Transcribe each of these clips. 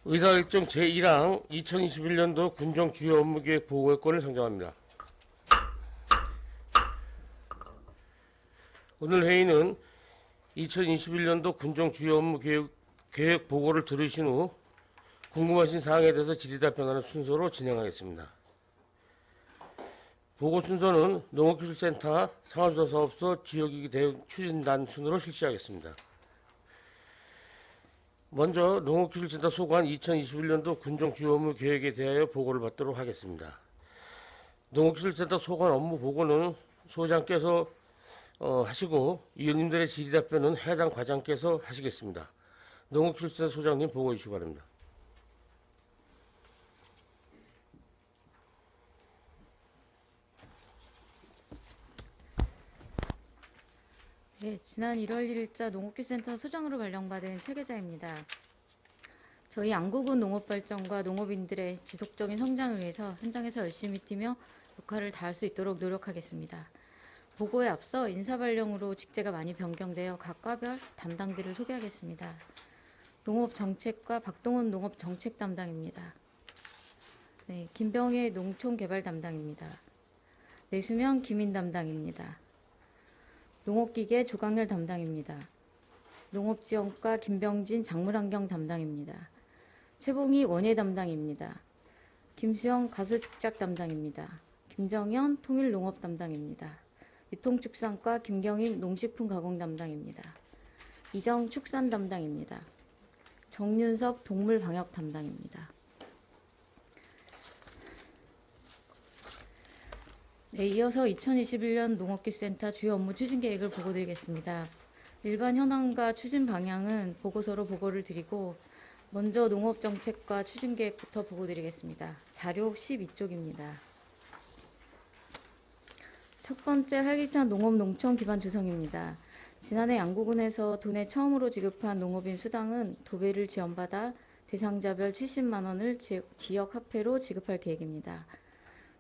의사일정 제1항 2021년도 군정 주요 업무계획 보고권을 상정합니다. 오늘 회의는 2021년도 군정 주요 업무 계획 보고를 들으신 후 궁금하신 사항에 대해서 질의답변하는 순서로 진행하겠습니다. 보고 순서는 농업기술센터, 상하수도사업소, 지역위기 대응 추진단 순으로 실시하겠습니다. 먼저 농업기술센터 소관 2021년도 군정 주요 업무 계획에 대하여 보고를 받도록 하겠습니다. 농업기술센터 소관 업무 보고는 소장께서 하시고 위원님들의 질의답변은 해당 과장께서 하시겠습니다. 농업기술센터 소장님 보고해 주시기 바랍니다. 네, 지난 1월 1일자 농업기술센터 소장으로 발령받은 최 계장입니다. 저희 안국은 농업발전과 농업인들의 지속적인 성장을 위해서 현장에서 열심히 뛰며 역할을 다할 수 있도록 노력하겠습니다. 보고에 앞서 인사발령으로 직제가 많이 변경되어 각 과별 담당들을 소개하겠습니다. 농업정책과 박동원 농업정책 담당입니다. 네, 김병혜 농촌개발 담당입니다. 내수명 김인 담당입니다. 농업기계 조강렬 담당입니다. 농업지원과 김병진 작물환경 담당입니다. 최봉희 원예 담당입니다. 김수영 가설축작 담당입니다. 김정현 통일농업 담당입니다. 유통축산과 김경임 농식품 가공 담당입니다. 이정 축산 담당입니다. 정윤섭 동물방역 담당입니다. 네, 이어서 2021년 농업기술센터 주요 업무 추진 계획을 보고드리겠습니다. 일반 현황과 추진 방향은 보고서로 보고를 드리고 먼저 농업정책과 추진 계획부터 보고드리겠습니다. 자료 12쪽입니다. 첫 번째 활기찬 농업-농촌 기반 조성입니다. 지난해 양구군에서 도내 처음으로 지급한 농업인 수당은 도배를 지원받아 대상자별 70만 원을 지역 화폐로 지급할 계획입니다.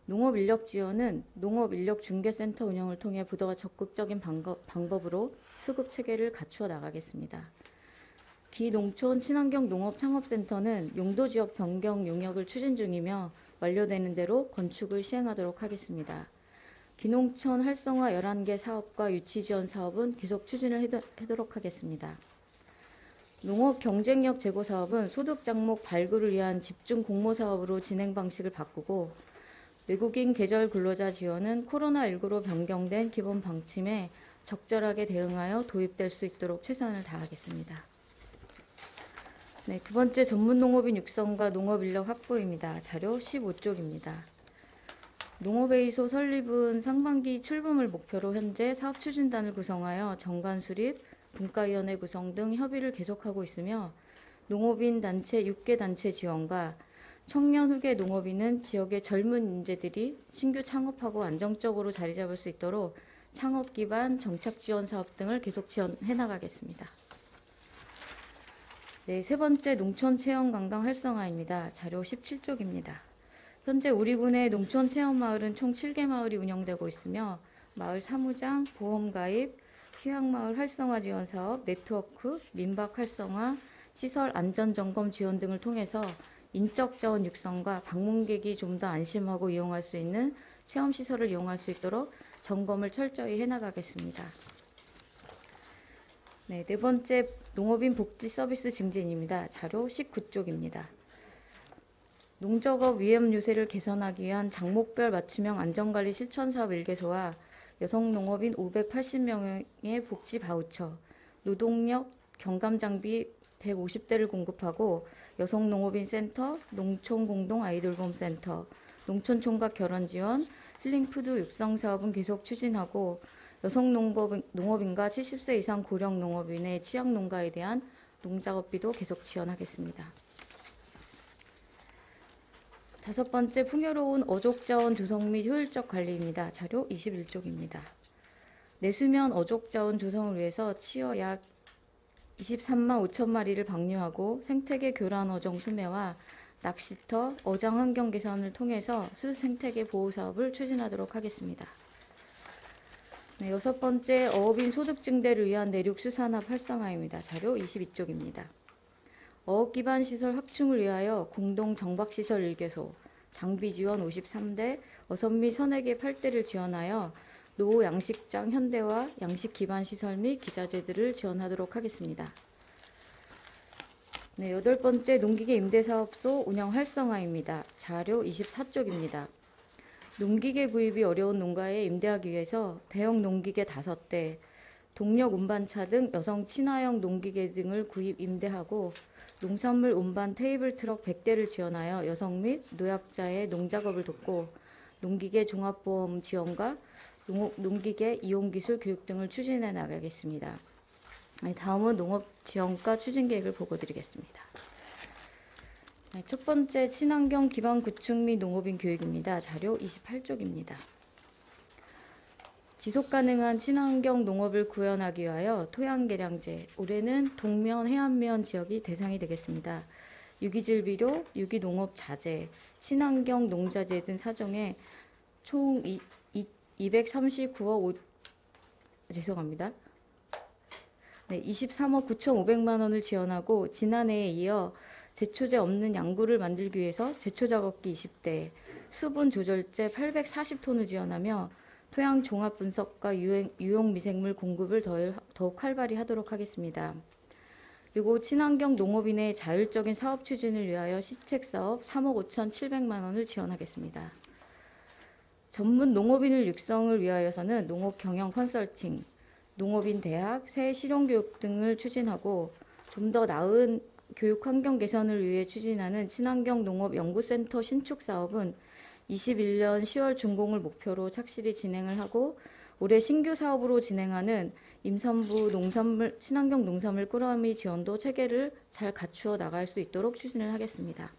농업인력 지원은 농업인력중개센터 운영을 통해 보다 적극적인 방법으로 수급 체계를 갖추어 나가겠습니다. 기농촌 친환경 농업창업센터는 용도지역 변경 용역을 추진 중이며 완료되는 대로 건축을 시행하도록 하겠습니다. 기농촌 활성화 11개 사업과 유치 지원 사업은 계속 추진을 하도록 하겠습니다. 농업 경쟁력 제고 사업은 소득 장목 발굴을 위한 집중 공모 사업으로 진행 방식을 바꾸고 외국인 계절 근로자 지원은 코로나19로 변경된 기본 방침에 적절하게 대응하여 도입될 수 있도록 최선을 다하겠습니다. 네, 두 번째 전문 농업인 육성과 농업인력 확보입니다. 자료 15쪽입니다. 농업회의소 설립은 상반기 출범을 목표로 현재 사업추진단을 구성하여 정관 수립, 분과위원회 구성 등 협의를 계속하고 있으며 농업인 단체 6개 단체 지원과 청년 후계 농업인은 지역의 젊은 인재들이 신규 창업하고 안정적으로 자리 잡을 수 있도록 창업 기반 정착 지원 사업 등을 계속 지원해 나가겠습니다. 네, 세 번째 농촌 체험 관광 활성화입니다. 자료 17쪽입니다. 현재 우리 군의 농촌 체험 마을은 총 7개 마을이 운영되고 있으며 마을 사무장, 보험 가입, 휴양마을 활성화 지원 사업, 네트워크, 민박 활성화, 시설 안전 점검 지원 등을 통해서 인적 자원 육성과 방문객이 좀 더 안심하고 이용할 수 있는 체험시설을 이용할 수 있도록 점검을 철저히 해나가겠습니다. 네, 네 번째 농업인 복지 서비스 증진입니다. 자료 19쪽입니다. 농작업 위험 유세를 개선하기 위한 장목별 맞춤형 안전관리 실천사업 1개소와 여성 농업인 580명의 복지 바우처, 노동력 경감장비 150대를 공급하고 여성 농업인 센터, 농촌 공동 아이돌봄 센터, 농촌 총각 결혼 지원, 힐링푸드 육성 사업은 계속 추진하고 여성 농업인과 70세 이상 고령 농업인의 취약 농가에 대한 농작업비도 계속 지원하겠습니다. 다섯 번째 풍요로운 어족자원 조성 및 효율적 관리입니다. 자료 21쪽입니다. 내수면 어족자원 조성을 위해서 치어 약 23만 5천 마리를 방류하고 생태계 교란 어종 수매와 낚시터, 어장 환경 개선을 통해서 수생태계 보호 사업을 추진하도록 하겠습니다. 네, 여섯 번째 어업인 소득 증대를 위한 내륙 수산업 활성화입니다. 자료 22쪽입니다. 어업 기반 시설 확충을 위하여 공동 정박시설 1개소, 장비 지원 53대, 어선미 선액의 8대를 지원하여 노 양식장 현대화, 양식 기반 시설 및 기자재들을 지원하도록 하겠습니다. 네, 8번째 농기계 임대사업소 운영 활성화입니다. 자료 24쪽입니다. 농기계 구입이 어려운 농가에 임대하기 위해서 대형 농기계 5대, 동력 운반차 등 여성 친화형 농기계 등을 구입 임대하고 농산물 운반 테이블 트럭 100대를 지원하여 여성 및 노약자의 농작업을 돕고 농기계 종합보험 지원과 농기계 이용기술 교육 등을 추진해 나가겠습니다. 다음은 농업지원과 추진계획을 보고드리겠습니다. 첫 번째, 친환경 기반 구축 및 농업인 교육입니다. 자료 28쪽입니다. 지속가능한 친환경 농업을 구현하기 위하여 토양개량제, 올해는 동면, 해안면 지역이 대상이 되겠습니다. 유기질 비료, 유기농업자재, 친환경 농자재 등 사정에 총 23억 9,500만 원을 지원하고 지난해에 이어 제초제 없는 양구를 만들기 위해서 제초작업기 20대, 수분 조절제 840톤을 지원하며 토양 종합 분석과 유용 미생물 공급을 더욱 활발히 하도록 하겠습니다. 그리고 친환경 농업인의 자율적인 사업 추진을 위하여 시책사업 3억 5,700만 원을 지원하겠습니다. 전문 농업인을 육성을 위하여서는 농업 경영 컨설팅, 농업인 대학, 새 실용교육 등을 추진하고 좀 더 나은 교육 환경 개선을 위해 추진하는 친환경 농업 연구센터 신축 사업은 21년 10월 준공을 목표로 착실히 진행을 하고 올해 신규 사업으로 진행하는 임산부 농산물, 친환경 농산물 꾸러미 지원도 체계를 잘 갖추어 나갈 수 있도록 추진을 하겠습니다.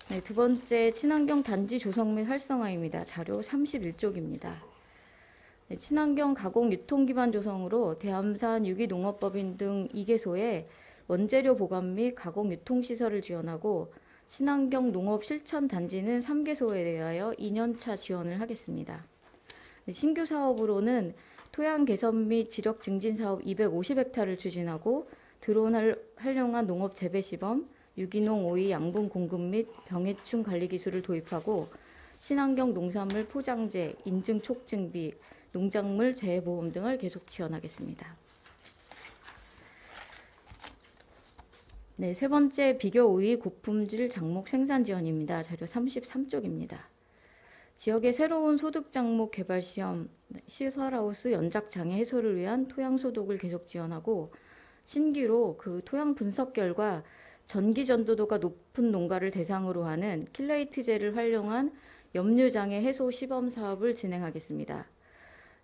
네, 두 번째, 친환경 단지 조성 및 활성화입니다. 자료 31쪽입니다. 네, 친환경 가공 유통 기반 조성으로 대암산 유기농업법인 등 2개소에 원재료 보관 및 가공 유통 시설을 지원하고 친환경 농업 실천 단지는 3개소에 대하여 2년차 지원을 하겠습니다. 네, 신규 사업으로는 토양 개선 및 지력 증진 사업 250헥타를 추진하고 드론 활용한 농업 재배 시범, 유기농 오이 양분 공급 및 병해충 관리 기술을 도입하고 친환경 농산물 포장재, 인증 촉증비, 농작물 재해보험 등을 계속 지원하겠습니다. 네, 세 번째, 비교 오이 고품질 작목 생산 지원입니다. 자료 33쪽입니다. 지역의 새로운 소득 작목 개발 시험, 시설하우스 연작 장애 해소를 위한 토양 소독을 계속 지원하고 신규로 그 토양 분석 결과 전기 전도도가 높은 농가를 대상으로 하는 킬레이트제를 활용한 염류장애 해소 시범 사업을 진행하겠습니다.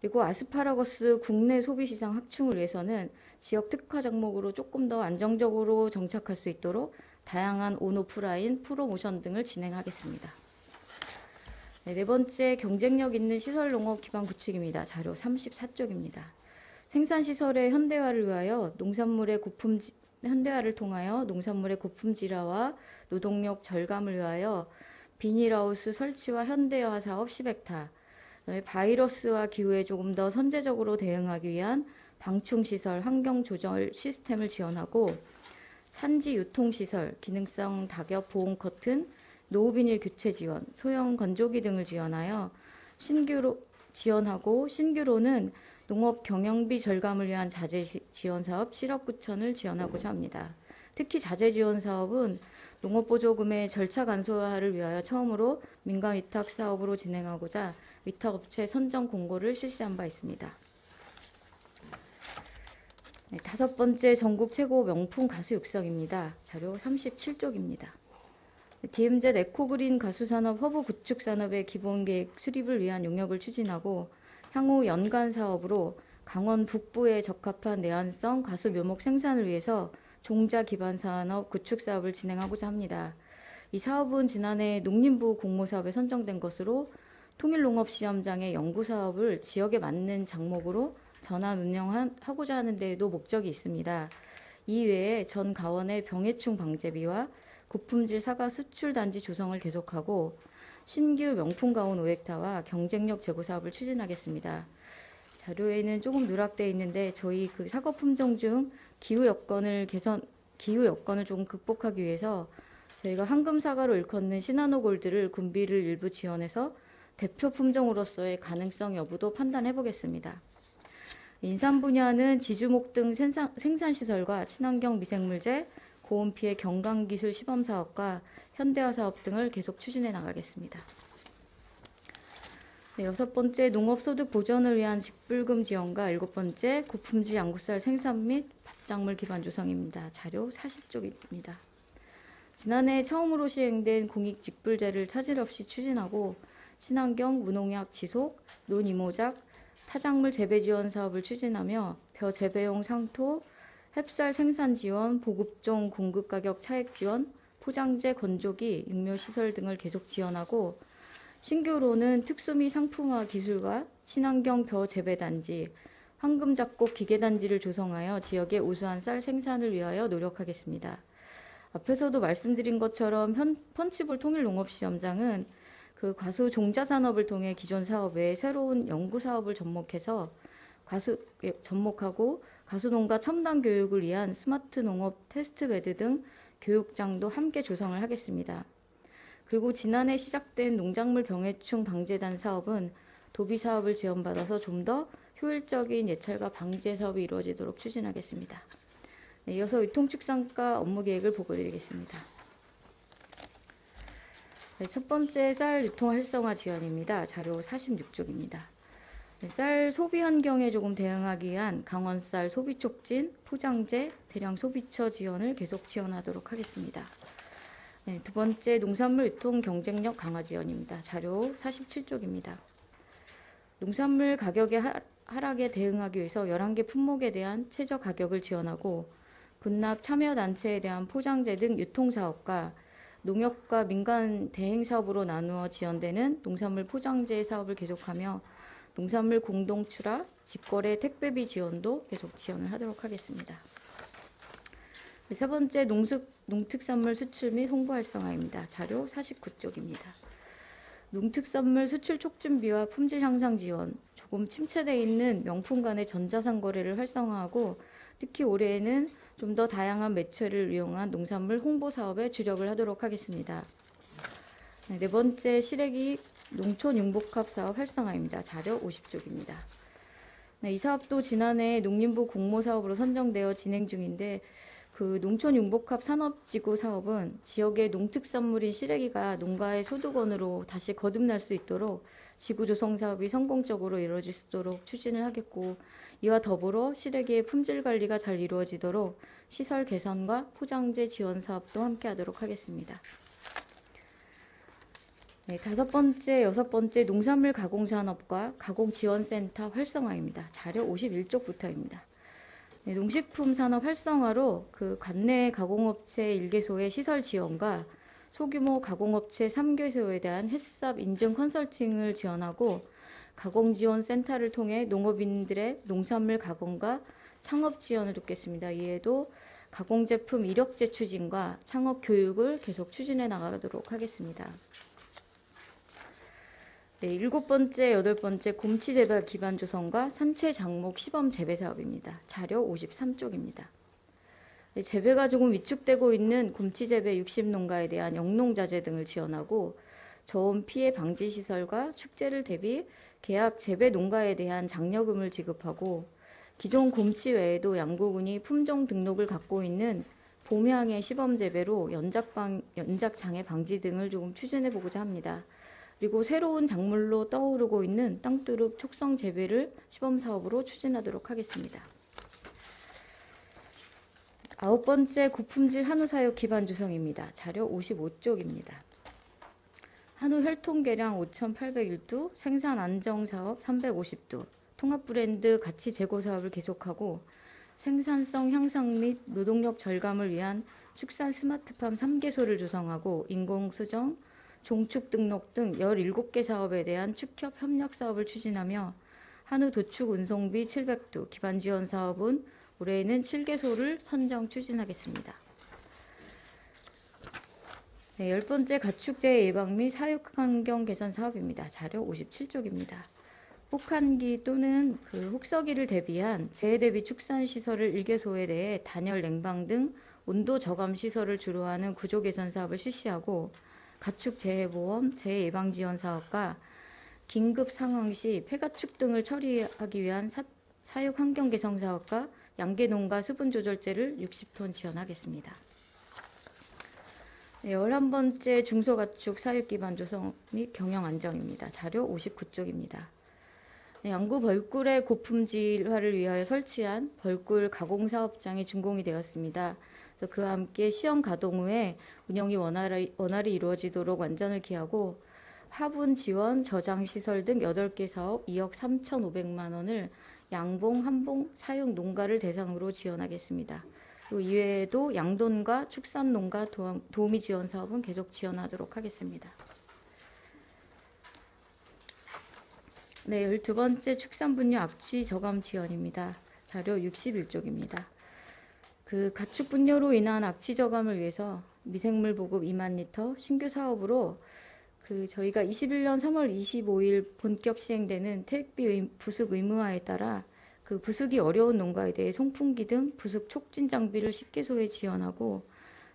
그리고 아스파라거스 국내 소비 시장 확충을 위해서는 지역 특화 작목으로 조금 더 안정적으로 정착할 수 있도록 다양한 온오프라인 프로모션 등을 진행하겠습니다. 네, 네 번째, 경쟁력 있는 시설 농업 기반 구축입니다. 자료 34쪽입니다. 생산시설의 현대화를 위하여 현대화를 통하여 농산물의 고품질화와 노동력 절감을 위하여 비닐하우스 설치와 현대화 사업 10헥타, 바이러스와 기후에 조금 더 선제적으로 대응하기 위한 방충시설, 환경조절 시스템을 지원하고 산지 유통시설, 기능성 낙엽 보온 커튼, 노후비닐 교체 지원, 소형 건조기 등을 지원하여 신규로는 농업 경영비 절감을 위한 자재 지원 사업 7억 9천을 지원하고자 합니다. 특히 자재 지원 사업은 농업보조금의 절차 간소화를 위하여 처음으로 민간 위탁 사업으로 진행하고자 위탁업체 선정 공고를 실시한 바 있습니다. 네, 다섯 번째, 전국 최고 명품 가수 육성입니다. 자료 37쪽입니다. DMZ 에코그린 가수산업 허브 구축 산업의 기본계획 수립을 위한 용역을 추진하고 향후 연간 사업으로 강원 북부에 적합한 내한성 가수 묘목 생산을 위해서 종자 기반 산업 구축 사업을 진행하고자 합니다. 이 사업은 지난해 농림부 공모사업에 선정된 것으로 통일농업시험장의 연구사업을 지역에 맞는 장목으로 전환 운영하고자 하는 데에도 목적이 있습니다. 이외에 전 가원의 병해충 방제비와 고품질 사과 수출 단지 조성을 계속하고 신규 명품 가온 5헥타와 경쟁력 제고 사업을 추진하겠습니다. 자료에는 조금 누락되어 있는데 저희 그 사과 품종 중 기후 여건을 기후 여건을 좀 극복하기 위해서 저희가 황금사과로 일컫는 시나노 골드를 군비를 일부 지원해서 대표 품종으로서의 가능성 여부도 판단해 보겠습니다. 인삼 분야는 지주목 등 생산시설과 친환경 미생물제, 고온피해 경강기술 시범사업과 현대화 사업 등을 계속 추진해 나가겠습니다. 네, 6번째, 농업소득 보전을 위한 직불금 지원과 7번째, 고품질 양구쌀 생산 및 밭작물 기반 조성입니다. 자료 40쪽입니다. 지난해 처음으로 시행된 공익 직불제를 차질 없이 추진하고 친환경, 무농약 지속, 논이모작, 타작물 재배 지원 사업을 추진하며 벼 재배용 상토, 햅쌀 생산 지원, 보급종 공급 가격 차액 지원, 포장재 건조기, 육묘시설 등을 계속 지원하고 신규로는 특수미 상품화 기술과 친환경 벼 재배단지, 황금작곡 기계단지를 조성하여 지역의 우수한 쌀 생산을 위하여 노력하겠습니다. 앞에서도 말씀드린 것처럼 펀치볼 통일농업시험장은 그 과수 종자산업을 통해 기존 사업 외에 새로운 연구 사업을 접목하고 가수농가 첨단 교육을 위한 스마트 농업 테스트베드 등 교육장도 함께 조성을 하겠습니다. 그리고 지난해 시작된 농작물 병해충 방제단 사업은 도비 사업을 지원받아서 좀 더 효율적인 예찰과 방제 사업이 이루어지도록 추진하겠습니다. 네, 이어서 유통축산과 업무 계획을 보고드리겠습니다. 네, 첫 번째 쌀 유통 활성화 지원입니다. 자료 46쪽입니다. 네, 쌀 소비 환경에 조금 대응하기 위한 강원쌀 소비 촉진, 포장재, 대량 소비처 지원을 계속 지원하도록 하겠습니다. 네, 두 번째, 농산물 유통 경쟁력 강화 지원입니다. 자료 47쪽입니다. 농산물 가격의 하락에 대응하기 위해서 11개 품목에 대한 최저 가격을 지원하고 분납 참여단체에 대한 포장재 등 유통사업과 농협과 민간 대행사업으로 나누어 지원되는 농산물 포장재 사업을 계속하며 농산물 공동 출하, 직거래 택배비 지원도 계속 지원을 하도록 하겠습니다. 세 번째, 농특산물 수출 및 홍보 활성화입니다. 자료 49쪽입니다. 농특산물 수출 촉진비와 품질 향상 지원, 조금 침체되어 있는 명품 간의 전자상 거래를 활성화하고 특히 올해에는 좀 더 다양한 매체를 이용한 농산물 홍보 사업에 주력을 하도록 하겠습니다. 네 번째, 실외기익 농촌 융복합 사업 활성화입니다. 자료 50쪽입니다. 네, 이 사업도 지난해 농림부 공모 사업으로 선정되어 진행 중인데 그 농촌 융복합 산업지구 사업은 지역의 농특산물인 시래기가 농가의 소득원으로 다시 거듭날 수 있도록 지구 조성 사업이 성공적으로 이루어질 수 있도록 추진을 하겠고 이와 더불어 시래기의 품질 관리가 잘 이루어지도록 시설 개선과 포장재 지원 사업도 함께 하도록 하겠습니다. 네, 다섯 번째, 여섯 번째, 농산물 가공산업과 가공지원센터 활성화입니다. 자료 51쪽부터입니다. 네, 농식품 산업 활성화로 그 관내 가공업체 1개소의 시설 지원과 소규모 가공업체 3개소에 대한 햇삽 인증 컨설팅을 지원하고 가공지원센터를 통해 농업인들의 농산물 가공과 창업 지원을 돕겠습니다. 이에도 가공제품 이력제 추진과 창업 교육을 계속 추진해 나가도록 하겠습니다. 네, 일곱 번째, 여덟 번째, 곰치 재배 기반 조성과 산채 장목 시범 재배 사업입니다. 자료 53쪽입니다. 네, 재배가 조금 위축되고 있는 곰치 재배 60농가에 대한 영농자재 등을 지원하고 저온 피해 방지 시설과 축제를 대비 계약 재배 농가에 대한 장려금을 지급하고 기존 곰치 외에도 양구군이 품종 등록을 갖고 있는 봄향의 시범 재배로 연작 장애 방지 등을 조금 추진해 보고자 합니다. 그리고 새로운 작물로 떠오르고 있는 땅두릅 촉성 재배를 시범 사업으로 추진하도록 하겠습니다. 아홉 번째, 고품질 한우 사육 기반 조성입니다. 자료 55쪽입니다. 한우 혈통 개량 5,801두, 생산 안정 사업 350두, 통합 브랜드 가치 제고 사업을 계속하고 생산성 향상 및 노동력 절감을 위한 축산 스마트팜 3개소를 조성하고 인공수정, 종축 등록 등 17개 사업에 대한 축협 협력 사업을 추진하며 한우 도축 운송비 700두, 기반 지원 사업은 올해에는 7개소를 선정 추진하겠습니다. 네, 10번째, 가축재해 예방 및 사육 환경 개선 사업입니다. 자료 57쪽입니다. 혹한기 또는 혹서기를 대비한 재해 대비 축산 시설을 1개소에 대해 단열 냉방 등 온도 저감 시설을 주로 하는 구조 개선 사업을 실시하고 가축 재해보험, 재해 예방 지원 사업과 긴급 상황 시 폐가축 등을 처리하기 위한 사육 환경 개선 사업과 양계 농가 수분 조절제를 60톤 지원하겠습니다. 네, 11번째 중소가축 사육 기반 조성 및 경영 안정입니다. 자료 59쪽입니다. 네, 양구 벌꿀의 고품질화를 위하여 설치한 벌꿀 가공 사업장이 준공이 되었습니다. 그와 함께 시험 가동 후에 운영이 원활히 이루어지도록 완전을 기하고 화분 지원, 저장 시설 등 8개 사업 2억 3,500만 원을 양봉, 한봉, 사육 농가를 대상으로 지원하겠습니다. 또 이외에도 양돈과 축산 농가 도우미 지원 사업은 계속 지원하도록 하겠습니다. 네, 12번째 축산 분뇨 악취 저감 지원입니다. 자료 61쪽입니다. 가축 분뇨로 인한 악취 저감을 위해서 미생물 보급 2만 리터 신규 사업으로 저희가 21년 3월 25일 본격 시행되는 퇴액비 부숙 의무화에 따라 부숙이 어려운 농가에 대해 송풍기 등 부숙 촉진 장비를 10개소에 지원하고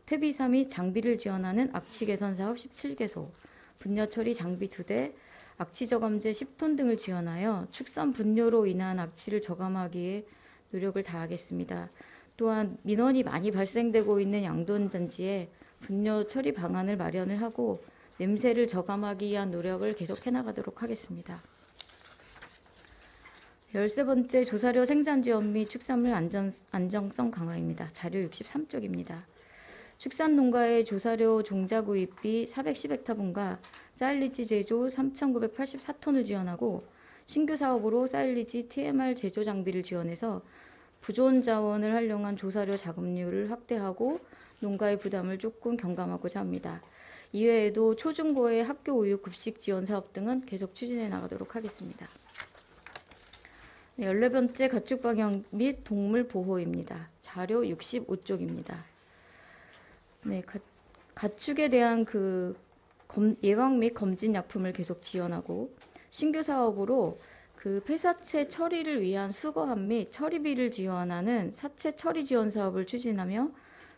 퇴비사 및 장비를 지원하는 악취 개선 사업 17개소, 분뇨 처리 장비 2대, 악취 저감제 10톤 등을 지원하여 축산 분뇨로 인한 악취를 저감하기 위해 노력을 다하겠습니다. 또한 민원이 많이 발생되고 있는 양돈 단지에 분뇨 처리 방안을 마련을 하고 냄새를 저감하기 위한 노력을 계속 해나가도록 하겠습니다. 13번째 조사료 생산 지원 및 축산물 안정성 강화입니다. 자료 63쪽입니다. 축산 농가의 조사료 종자 구입비 410헥타분과 사일리지 제조 3,984톤을 지원하고 신규 사업으로 사일리지 TMR 제조 장비를 지원해서 부존 자원을 활용한 조사료 자급률을 확대하고 농가의 부담을 조금 경감하고자 합니다. 이외에도 초중고의 학교 우유 급식 지원 사업 등은 계속 추진해 나가도록 하겠습니다. 네, 14번째 가축 방역 및 동물 보호입니다. 자료 65쪽입니다. 네, 가축에 대한 예방 및 검진 약품을 계속 지원하고 신규 사업으로 폐사체 처리를 위한 수거함 및 처리비를 지원하는 사체 처리 지원 사업을 추진하며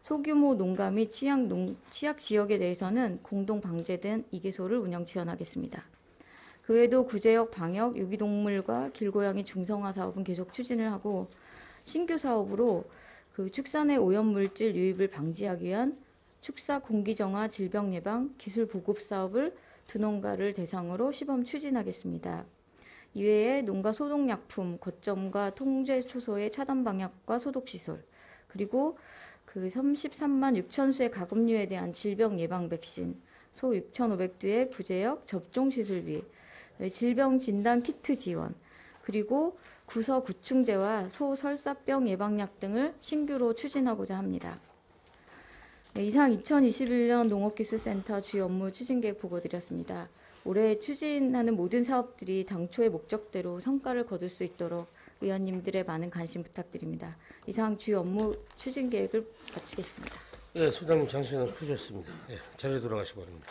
소규모 농가 및 취약 지역에 대해서는 공동 방제된 2개소를 운영 지원하겠습니다. 그 외에도 구제역 방역, 유기동물과 길고양이 중성화 사업은 계속 추진을 하고 신규 사업으로 축산의 오염물질 유입을 방지하기 위한 축사 공기정화 질병 예방 기술 보급 사업을 두 농가를 대상으로 시범 추진하겠습니다. 이외에 농가 소독약품, 거점과 통제 초소의 차단 방역과 소독 시설, 그리고 33만 6천 수의 가금류에 대한 질병 예방 백신, 소 6,500두의 구제역 접종 시술비, 질병 진단 키트 지원, 그리고 구서 구충제와 소 설사병 예방약 등을 신규로 추진하고자 합니다. 네, 이상 2021년 농업기술센터 주요 업무 추진계획 보고드렸습니다. 올해 추진하는 모든 사업들이 당초의 목적대로 성과를 거둘 수 있도록 의원님들의 많은 관심 부탁드립니다. 이상 주요 업무 추진 계획을 마치겠습니다. 네, 소장님 장시간 푸셨습니다. 네, 자리에 돌아가시기 바랍니다.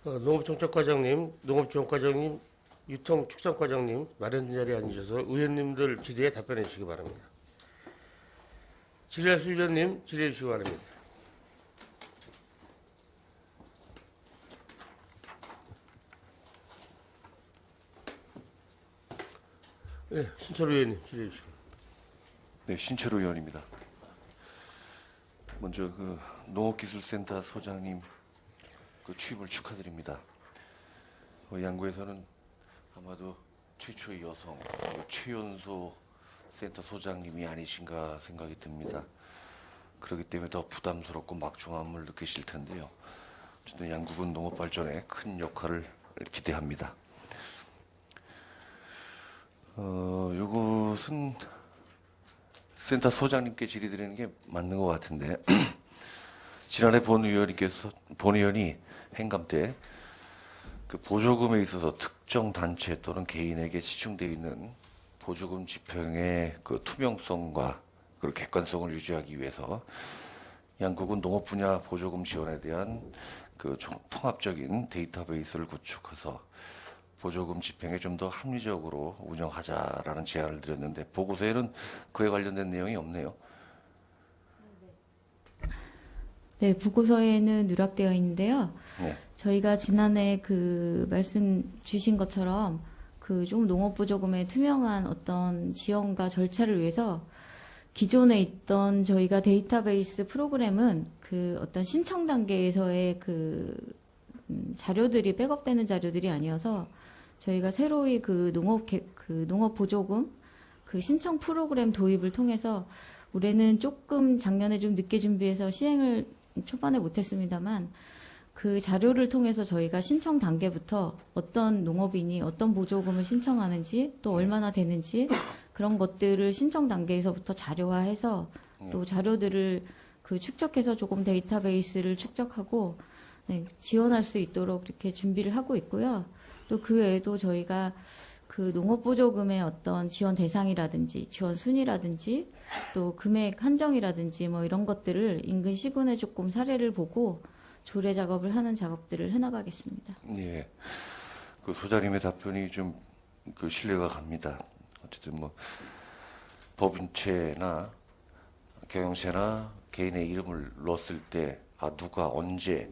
농업정책과장님, 농업지원과장님, 유통축산과장님 마련된 자리에 앉으셔서 의원님들 질의에 답변해 주시기 바랍니다. 질의하실 의원님 질의해 주시기 바랍니다. 네, 신철 의원님 질의해 주시기 바랍니다. 네, 신철우 의원입니다. 먼저 농업기술센터 소장님 취임을 축하드립니다. 양구에서는 아마도 최초의 여성 최연소 센터 소장님이 아니신가 생각이 듭니다. 그렇기 때문에 더 부담스럽고 막중함을 느끼실 텐데요. 저는 양구군 농업 발전에 큰 역할을 기대합니다. 이것은 센터 소장님께 질의드리는 게 맞는 것 같은데 지난해 본 의원이 행감 때 보조금에 있어서 특정 단체 또는 개인에게 지출되어 있는 보조금 집행의 투명성과 그리고 객관성을 유지하기 위해서 양구군 농업 분야 보조금 지원에 대한 통합적인 데이터베이스를 구축해서 보조금 집행에 좀 더 합리적으로 운영하자라는 제안을 드렸는데 보고서에는 그에 관련된 내용이 없네요. 네, 보고서에는 누락되어 있는데요. 네. 저희가 지난해 그 말씀 주신 것처럼 그 좀 농업보조금의 투명한 어떤 지원과 절차를 위해서 기존에 있던 저희가 데이터베이스 프로그램은 그 어떤 신청 단계에서의 그 자료들이 백업되는 자료들이 아니어서 저희가 새로이 그 농업 보조금 그 신청 프로그램 도입을 통해서 올해는 조금 작년에 좀 늦게 준비해서 시행을 초반에 못했습니다만 그 자료를 통해서 저희가 신청 단계부터 어떤 농업인이 어떤 보조금을 신청하는지 또 얼마나 되는지 그런 것들을 신청 단계에서부터 자료화해서 또 자료들을 그 축적해서 조금 데이터베이스를 축적하고 네, 지원할 수 있도록 이렇게 준비를 하고 있고요. 또 그 외에도 저희가 그 농업보조금의 어떤 지원 대상이라든지 지원 순위라든지 또 금액 한정이라든지 뭐 이런 것들을 인근 시군에 조금 사례를 보고 조례 작업을 하는 작업들을 해나가겠습니다. 예. 그 소장님의 답변이 좀 그 신뢰가 갑니다. 어쨌든 뭐 법인체나 경영체나 개인의 이름을 넣었을 때 누가 언제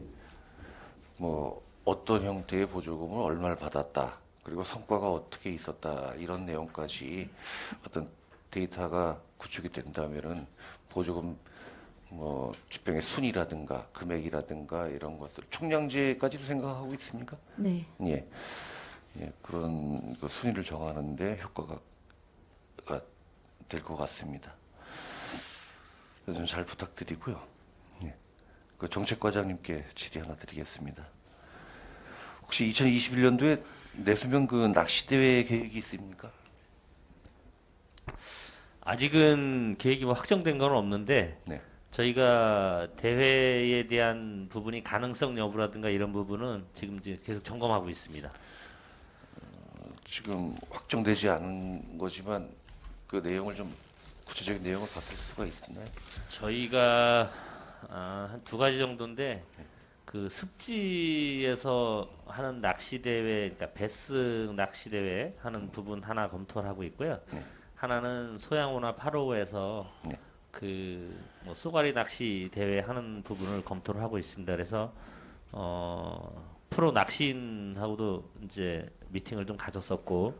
뭐 어떤 형태의 보조금을 얼마를 받았다. 그리고 성과가 어떻게 있었다. 이런 내용까지 어떤 데이터가 구축이 된다면은 보조금 뭐 집행의 순위라든가 금액이라든가 이런 것을 총량제까지도 생각하고 있습니까? 네. 예. 예, 그런 그 순위를 정하는데 효과가 될 것 같습니다. 그래서 잘 부탁드리고요. 예. 그 정책과장님께 질의 하나 드리겠습니다. 혹시 2021년도에 내수면 그 낚시대회 계획이 있습니까? 아직은 계획이 뭐 확정된 건 없는데 네. 저희가 대회에 대한 부분이 가능성 여부라든가 이런 부분은 지금 이제 계속 점검하고 있습니다. 지금 확정되지 않은 거지만 그 내용을 좀 구체적인 내용을 받을 수가 있나요? 저희가 한 두 가지 정도인데 그 습지에서 하는 낚시 대회, 그러니까 베스 낚시 대회 하는 부분 하나 검토를 하고 있고요. 네. 하나는 소양호나 파로에서 네. 그 뭐 쏘가리 낚시 대회 하는 부분을 검토를 하고 있습니다. 그래서 프로 낚시인하고도 이제 미팅을 좀 가졌었고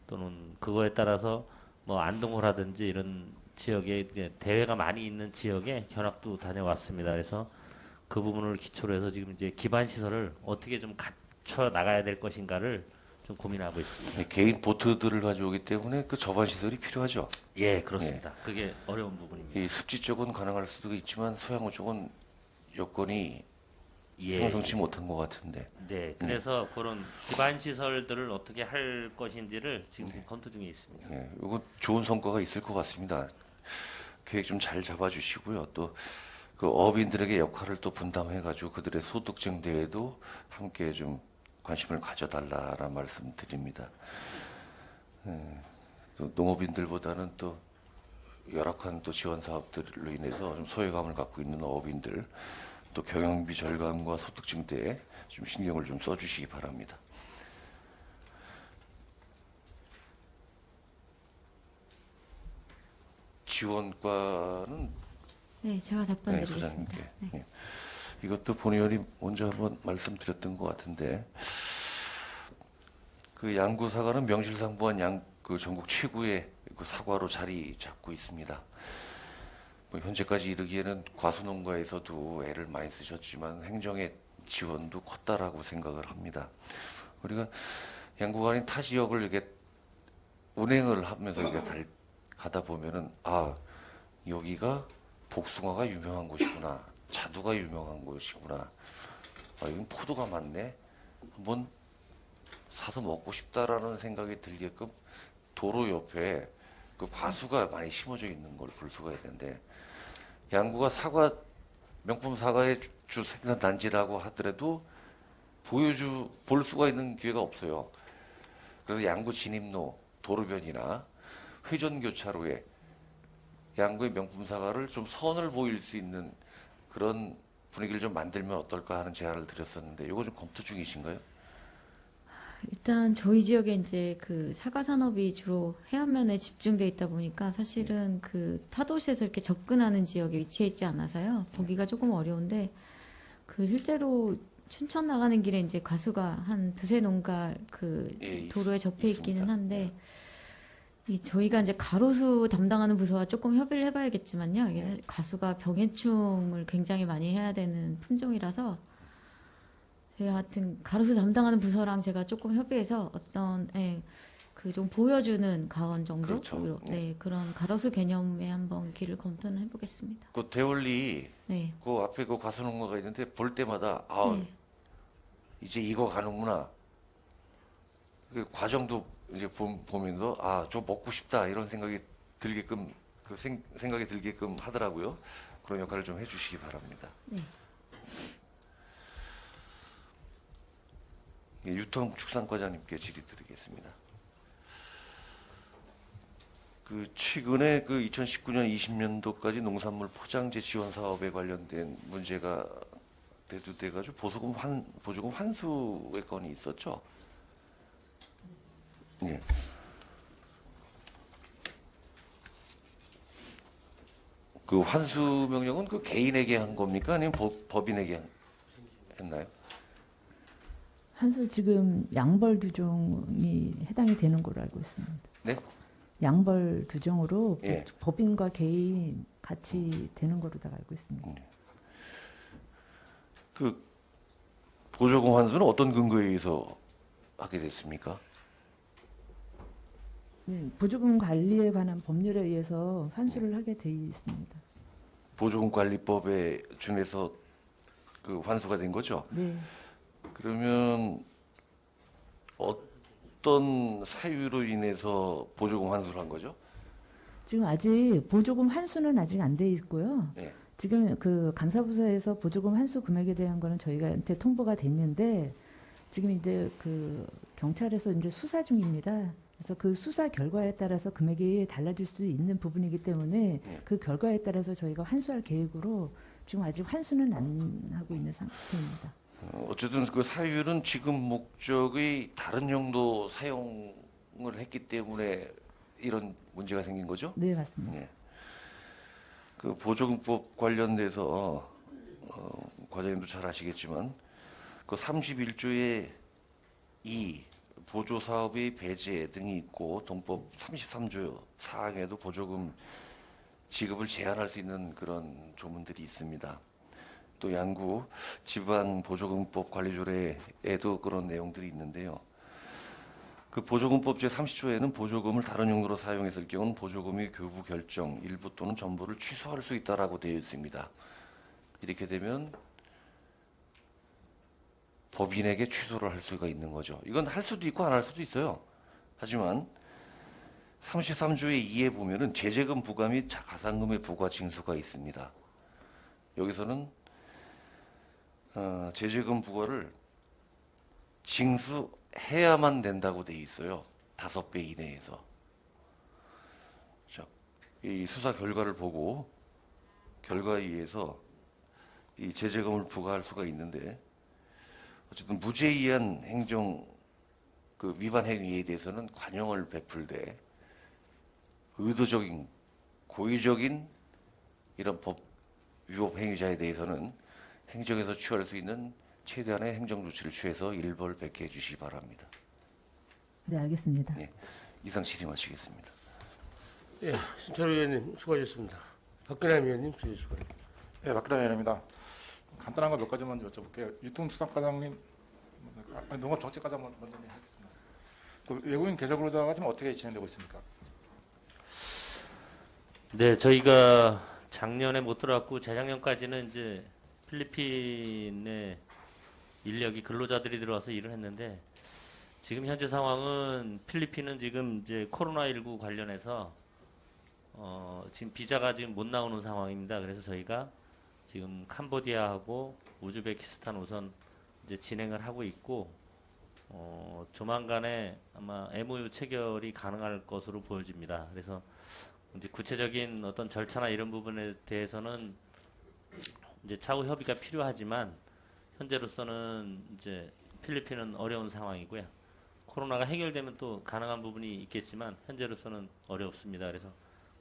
또는 그거에 따라서 뭐 안동호라든지 이런 지역에 이제 대회가 많이 있는 지역에 견학도 다녀왔습니다. 그래서 그 부분을 기초로 해서 지금 이제 기반 시설을 어떻게 좀 갖춰 나가야 될 것인가를 좀 고민하고 있습니다. 개인 보트들을 가져오기 때문에 그 저반 시설이 필요하죠. 예, 그렇습니다. 그게 어려운 부분입니다. 이 습지 쪽은 가능할 수도 있지만 소양호 쪽은 여건이 예. 형성치 못한 것 같은데. 네, 그래서 그런 기반 시설들을 어떻게 할 것인지를 지금 검토 중에 있습니다. 예, 이거 좋은 성과가 있을 것 같습니다. 계획 좀 잘 잡아주시고요. 또 그 어업인들에게 역할을 또 분담해가지고 그들의 소득 증대에도 함께 좀 관심을 가져달라라는 말씀 드립니다. 또 농업인들보다는 또 열악한 또 지원 사업들로 인해서 좀 소외감을 갖고 있는 어업인들, 또 경영비 절감과 소득 증대에 좀 신경을 좀 써주시기 바랍니다. 지원과는 네, 제가 답변 네, 드리겠습니다. 소장님께. 네. 예. 이것도 본의원이 먼저 한번 말씀드렸던 것 같은데 그 양구 사과는 명실상부한 그 전국 최고의 그 사과로 자리 잡고 있습니다. 뭐 현재까지 이르기에는 과수농가에서도 애를 많이 쓰셨지만 행정의 지원도 컸다라고 생각을 합니다. 우리가 양구가 아닌 타 지역을 이렇게 운행을 하면서 이렇게 가다 보면은 여기가 복숭아가 유명한 곳이구나, 자두가 유명한 곳이구나, 여긴 포도가 많네, 한번 사서 먹고 싶다라는 생각이 들게끔 도로 옆에 그 과수가 많이 심어져 있는 걸 볼 수가 있는데, 양구가 명품 사과의 주 생산 단지라고 하더라도 볼 수가 있는 기회가 없어요. 그래서 양구 진입로 도로변이나 회전교차로에 양구의 명품 사과를 좀 선을 보일 수 있는 그런 분위기를 좀 만들면 어떨까 하는 제안을 드렸었는데 이거 좀 검토 중이신가요? 일단 저희 지역에 이제 그 사과 산업이 주로 해안면에 집중돼 있다 보니까 사실은 그 타도시에서 이렇게 접근하는 지역에 위치해 있지 않아서요. 보기가 조금 어려운데 그 실제로 춘천 나가는 길에 이제 과수가 한 두세 농가 그 예, 도로에 접해 있기는 있습니다. 한데 이 저희가 이제 가로수 담당하는 부서와 조금 협의를 해봐야겠지만요. 이게 사실 가수가 병해충을 굉장히 많이 해야 되는 품종이라서 저희가 하여튼 가로수 담당하는 부서랑 제가 조금 협의해서 어떤 그 좀 보여주는 가원 정도 그렇죠. 네, 그런 가로수 개념에 한번 길을 검토는 해보겠습니다. 그 대월리 네. 그 앞에 그 과수농가가 있는데 볼 때마다 아 네. 이제 이거 가는구나. 그 과정도 이제 보면서 아 좀 먹고 싶다 이런 생각이 들게끔 그 생각이 들게끔 하더라고요. 그런 역할을 좀 해주시기 바랍니다. 네. 예, 유통축산과장님께 질의드리겠습니다. 그 최근에 그 2019년 20년도까지 농산물 포장재 지원 사업에 관련된 문제가 대두돼가지고 보조금 환수의 건이 있었죠. 예. 그 환수 명령은 그 개인에게 한 겁니까? 아니면 법인에게 했나요? 한술 지금 양벌 규정이 해당이 되는 걸로 알고 있습니다. 네? 양벌 규정으로 예. 법인과 개인 같이 되는 걸로 다 알고 있습니다. 그 보조금 환수는 어떤 근거에 의해서 하게 됐습니까? 보조금 관리에 관한 법률에 의해서 환수를 하게 돼 있습니다. 보조금 관리법에 준해서 그 환수가 된 거죠? 네. 그러면 어떤 사유로 인해서 보조금 환수를 한 거죠? 지금 아직 보조금 환수는 아직 안 돼 있고요. 네. 지금 그 감사부서에서 보조금 환수 금액에 대한 거는 저희한테 통보가 됐는데 지금 이제 그 경찰에서 이제 수사 중입니다. 그래서 그 수사 결과에 따라서 금액이 달라질 수 있는 부분이기 때문에 그 결과에 따라서 저희가 환수할 계획으로 지금 아직 환수는 안 하고 있는 상태입니다. 어쨌든 그 사유는 지금 목적의 다른 용도 사용을 했기 때문에 이런 문제가 생긴 거죠? 네, 맞습니다. 예. 그 보조금법 관련돼서 과장님도 잘 아시겠지만 그 31조에 2 보조 사업의 배제 등이 있고 동법 33조 사항에도 보조금 지급을 제한할 수 있는 그런 조문들이 있습니다. 또 양구 지방 보조금법 관리조례에도 그런 내용들이 있는데요. 그 보조금법 제30조에는 보조금을 다른 용도로 사용했을 경우는 보조금의 교부 결정 일부 또는 전부를 취소할 수 있다라고 되어 있습니다. 이렇게 되면 법인에게 취소를 할 수가 있는 거죠. 이건 할 수도 있고 안 할 수도 있어요. 하지만 33조의 2에 보면은 제재금 부과 및 가산금의 부과 징수가 있습니다. 여기서는 제재금 부과를 징수해야만 된다고 돼 있어요. 5배 이내에서. 자, 이 수사 결과를 보고 결과에 의해서 이 제재금을 부과할 수가 있는데 어쨌든 무죄의한 행정 그 위반 행위에 대해서는 관용을 베풀되 의도적인 고의적인 이런 법 위법 행위자에 대해서는 행정에서 취할 수 있는 최대한의 행정 조치를 취해서 일벌 백해해 주시기 바랍니다. 네, 알겠습니다. 네, 이상 질의 마치겠습니다. 예, 신철 의원님 수고하셨습니다. 박근혜 의원님 질의 수고하셨습니다. 네, 박근혜 의원입니다. 간단한 거 몇 가지만 여쭤볼게요. 유통수산과장님, 농업정책과장 먼저 하겠습니다. 그 외국인 계좌 근로자가 지금 어떻게 진행되고 있습니까? 네, 저희가 작년에 못 들어왔고 재작년까지는 이제 필리핀에 인력이 근로자들이 들어와서 일을 했는데 지금 현재 상황은 필리핀은 지금 이제 코로나19 관련해서 지금 비자가 지금 못 나오는 상황입니다. 그래서 저희가 지금 캄보디아하고 우즈베키스탄 우선 이제 진행을 하고 있고 조만간에 아마 MOU 체결이 가능할 것으로 보여집니다. 그래서 이제 구체적인 어떤 절차나 이런 부분에 대해서는 이제 차후 협의가 필요하지만 현재로서는 이제 필리핀은 어려운 상황이고요. 코로나가 해결되면 또 가능한 부분이 있겠지만 현재로서는 어렵습니다. 그래서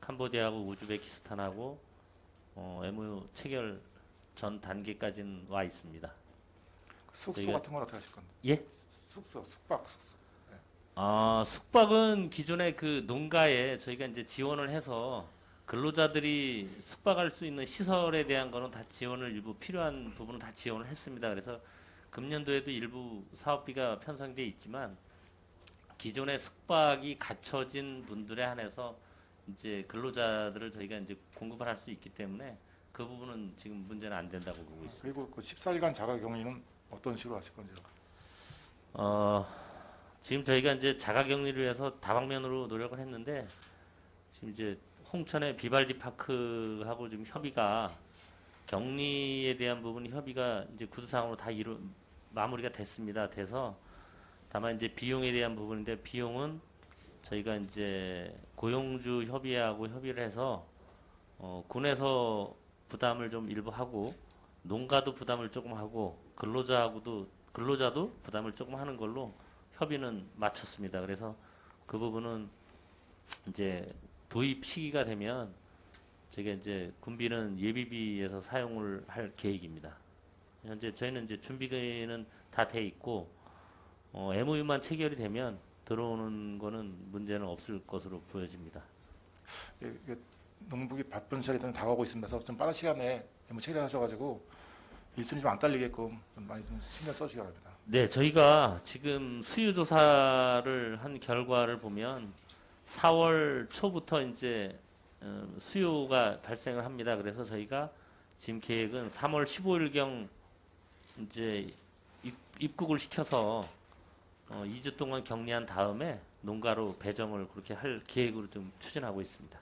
캄보디아하고 우즈베키스탄하고 MOU 체결 전 단계까지는 와 있습니다. 숙소 저희가- 같은 건 어떻게 하실 건데? 예? 숙박. 숙박은 기존의 그 농가에 저희가 이제 지원을 해서 근로자들이 숙박할 수 있는 시설에 대한 거는 다 지원을 일부 필요한 부분은 다 지원을 했습니다. 그래서 금년도에도 일부 사업비가 편성돼 있지만 기존의 숙박이 갖춰진 분들에 한해서 이제 근로자들을 저희가 이제 공급을 할 수 있기 때문에 그 부분은 지금 문제는 안 된다고 보고 있습니다. 그리고 그 14일간 자가격리는 어떤 식으로 하실 건지요? 지금 저희가 이제 자가격리를 위해서 다방면으로 노력을 했는데 지금 이제 홍천의 비발디 파크하고 지금 협의가 격리에 대한 부분이 협의가 이제 구두상으로 다 마무리가 됐습니다. 돼서 다만 이제 비용에 대한 부분인데 비용은 저희가 이제 고용주 협의회하고 협의를 해서 군에서 부담을 좀 일부 하고 농가도 부담을 조금 하고 근로자도 부담을 조금 하는 걸로 협의는 마쳤습니다. 그래서 그 부분은 이제 도입 시기가 되면 저희가 이제 군비는 예비비에서 사용을 할 계획입니다. 현재 저희는 이제 준비는 다 돼 있고 MOU만 체결이 되면 들어오는 거는 문제는 없을 것으로 보여집니다. 이게 농북이 바쁜 시절이 다가오고 있습니다. 그래서 좀 빠른 시간에 MOU 체결하셔가지고 일순위 좀 안 딸리게끔 좀 많이 좀 신경 써주시기 바랍니다. 네, 저희가 지금 수요 조사를 한 결과를 보면 4월 초부터 이제 수요가 발생을 합니다. 그래서 저희가 지금 계획은 3월 15일경 이제 입국을 시켜서 2주 동안 격리한 다음에 농가로 배정을 그렇게 할 계획으로 좀 추진하고 있습니다.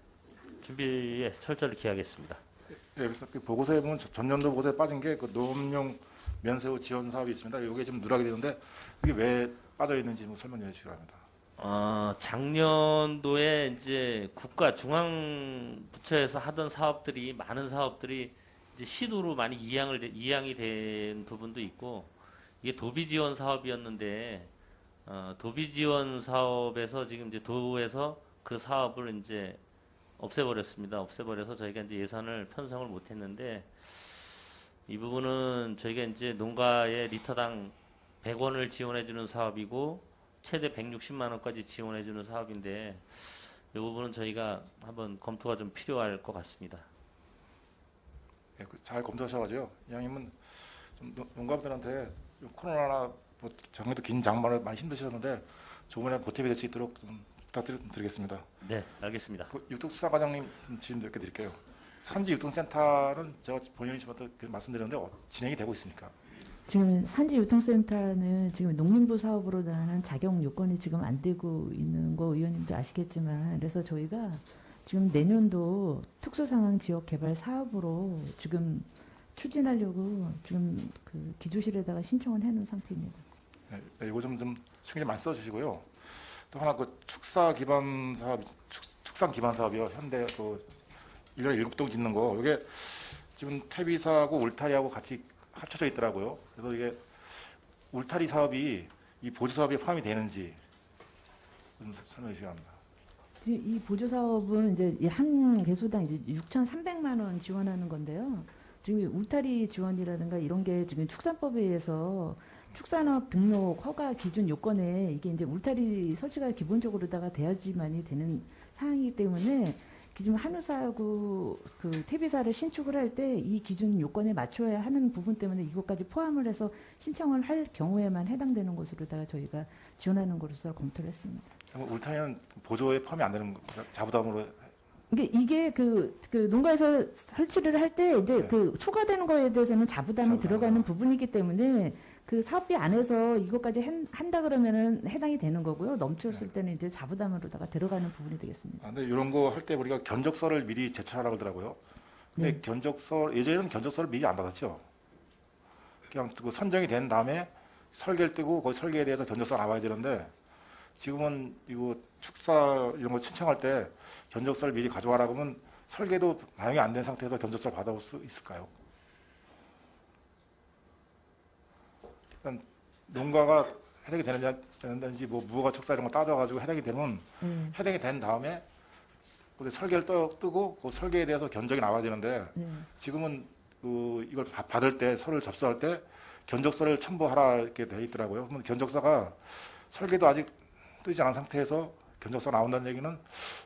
준비에 철저히 기하겠습니다. 네, 그래서 그 보고서에 보면 전년도 보고서에 빠진 게 그 농업용 면세후 지원 사업이 있습니다. 이게 지금 누락이 되는데 이게 왜 빠져 있는지 좀 설명해 주시기 바랍니다. 작년도에 이제 국가 중앙부처에서 하던 사업들이 많은 사업들이 이제 시도로 많이 이양이 된 부분도 있고 이게 도비 지원 사업이었는데 도비 지원 사업에서 지금 이제 도에서 그 사업을 이제 없애버렸습니다. 없애버려서 저희가 이제 예산을 편성을 못했는데 이 부분은 저희가 이제 농가에 리터당 100원을 지원해주는 사업이고 최대 160만 원까지 지원해주는 사업인데 이 부분은 저희가 한번 검토가 좀 필요할 것 같습니다. 네, 잘 검토하셔가지고 이왕이면 좀 농가분들한테 좀 코로나나 뭐 작년도 긴 장마를 많이 힘드셨는데 조금이라도 보탬이 될 수 있도록 좀 부탁드리겠습니다. 네, 알겠습니다. 유통수산과장님 질문 몇 개 드릴게요. 산지 유통센터는 제가 본인이 저한테 말씀드렸는데 진행이 되고 있습니까? 지금 산지유통센터는 지금 농림부 사업으로 나는 자격 요건이 지금 안 되고 있는 거 의원님도 아시겠지만 그래서 저희가 지금 내년도 특수상황 지역 개발 사업으로 지금 추진하려고 지금 그 기조실에다가 신청을 해놓은 상태입니다. 네, 이거 좀 신경 많이 써주시고요. 또 하나 그 축산 기반 사업이요. 현대 그 일년에 7동 짓는 거 이게 지금 태비사하고 울타리하고 같이 합쳐져 있더라고요. 그래서 이게 울타리 사업이 이 보조 사업에 포함이 되는지 좀 설명해 주셔야 합니다. 지금 이 보조 사업은 이제 한 개소당 이제 6,300만 원 지원하는 건데요. 지금 울타리 지원이라든가 이런 게 지금 축산법에 의해서 축산업 등록 허가 기준 요건에 이게 이제 울타리 설치가 기본적으로다가 돼야지만이 되는 사항이기 때문에 지금 한우사하고 그 태비사를 신축을 할 때 이 기준 요건에 맞춰야 하는 부분 때문에 이것까지 포함을 해서 신청을 할 경우에만 해당되는 것으로다가 저희가 지원하는 것으로 검토를 했습니다. 울타리는 보조에 포함이 안 되는 자부담으로. 이게 그 농가에서 설치를 할 때 이제 네. 그 초과되는 거에 대해서는 자부담이 자부담. 들어가는 부분이기 때문에 그 사업비 안에서 이것까지 한다 그러면은 해당이 되는 거고요. 넘쳤을 때는 이제 자부담으로다가 들어가는 부분이 되겠습니다. 근데 이런 거 할 때 우리가 견적서를 미리 제출하라고 그러더라고요. 근데 네. 예전에는 견적서를 미리 안 받았죠. 그냥 그 선정이 된 다음에 설계를 뜨고 그 설계에 대해서 견적서가 나와야 되는데 지금은 이거 축사 이런 거 신청할 때 견적서를 미리 가져와라고 하면 설계도 반영이 안 된 상태에서 견적서를 받아올 수 있을까요? 일단 농가가 해당이 되는지 뭐 무허가 축사 이런 거 따져가지고 해당이 되면 네. 해당이 된 다음에 그 설계를 뜨고 그 설계에 대해서 견적이 나와야 되는데 네. 지금은 그 이걸 받을 때 서류를 접수할 때 견적서를 첨부하라 이렇게 돼 있더라고요. 그러면 견적서가 설계도 아직 뜨지 않은 상태에서 견적서 나온다는 얘기는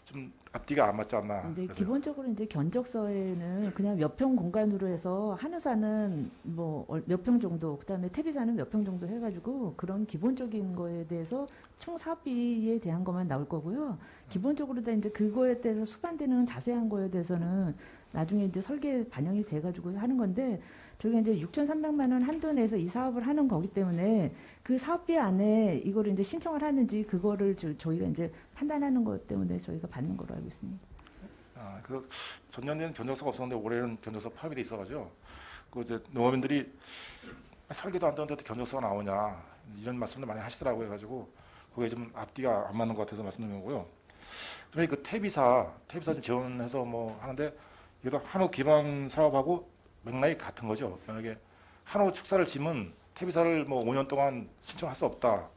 좀 앞뒤가 안 맞지 않나. 근데 그래서요. 기본적으로 이제 견적서에는 그냥 몇 평 공간으로 해서 한우사는 뭐 몇 평 정도, 그다음에 태비사는 몇 평 정도 해가지고 그런 기본적인 거에 대해서 총 사업비에 대한 것만 나올 거고요. 기본적으로 다 이제 그거에 대해서 수반되는 자세한 거에 대해서는 나중에 이제 설계 반영이 돼가지고 하는 건데 저희가 이제 6,300만 원 한도 내에서 이 사업을 하는 거기 때문에 그 사업비 안에 이거를 이제 신청을 하는지 그거를 저희가 이제 판단하는 것 때문에 저희가 받는 걸로 알고 있습니다. 그 전년에는 견적서가 없었는데 올해는 견적서 포함이 돼 있어가지고 그 이제 농업인들이 설계도 안 되는데 견적서가 나오냐 이런 말씀도 많이 하시더라고요. 해가지고 그게 좀 앞뒤가 안 맞는 것 같아서 말씀드린 거고요. 저희 그 태비사 좀 지원해서 뭐 하는데 이것도 한우 기반 사업하고 맥락이 같은 거죠. 만약에 한우 축사를 지면 태비사를 뭐 5년 동안 신청할 수 없다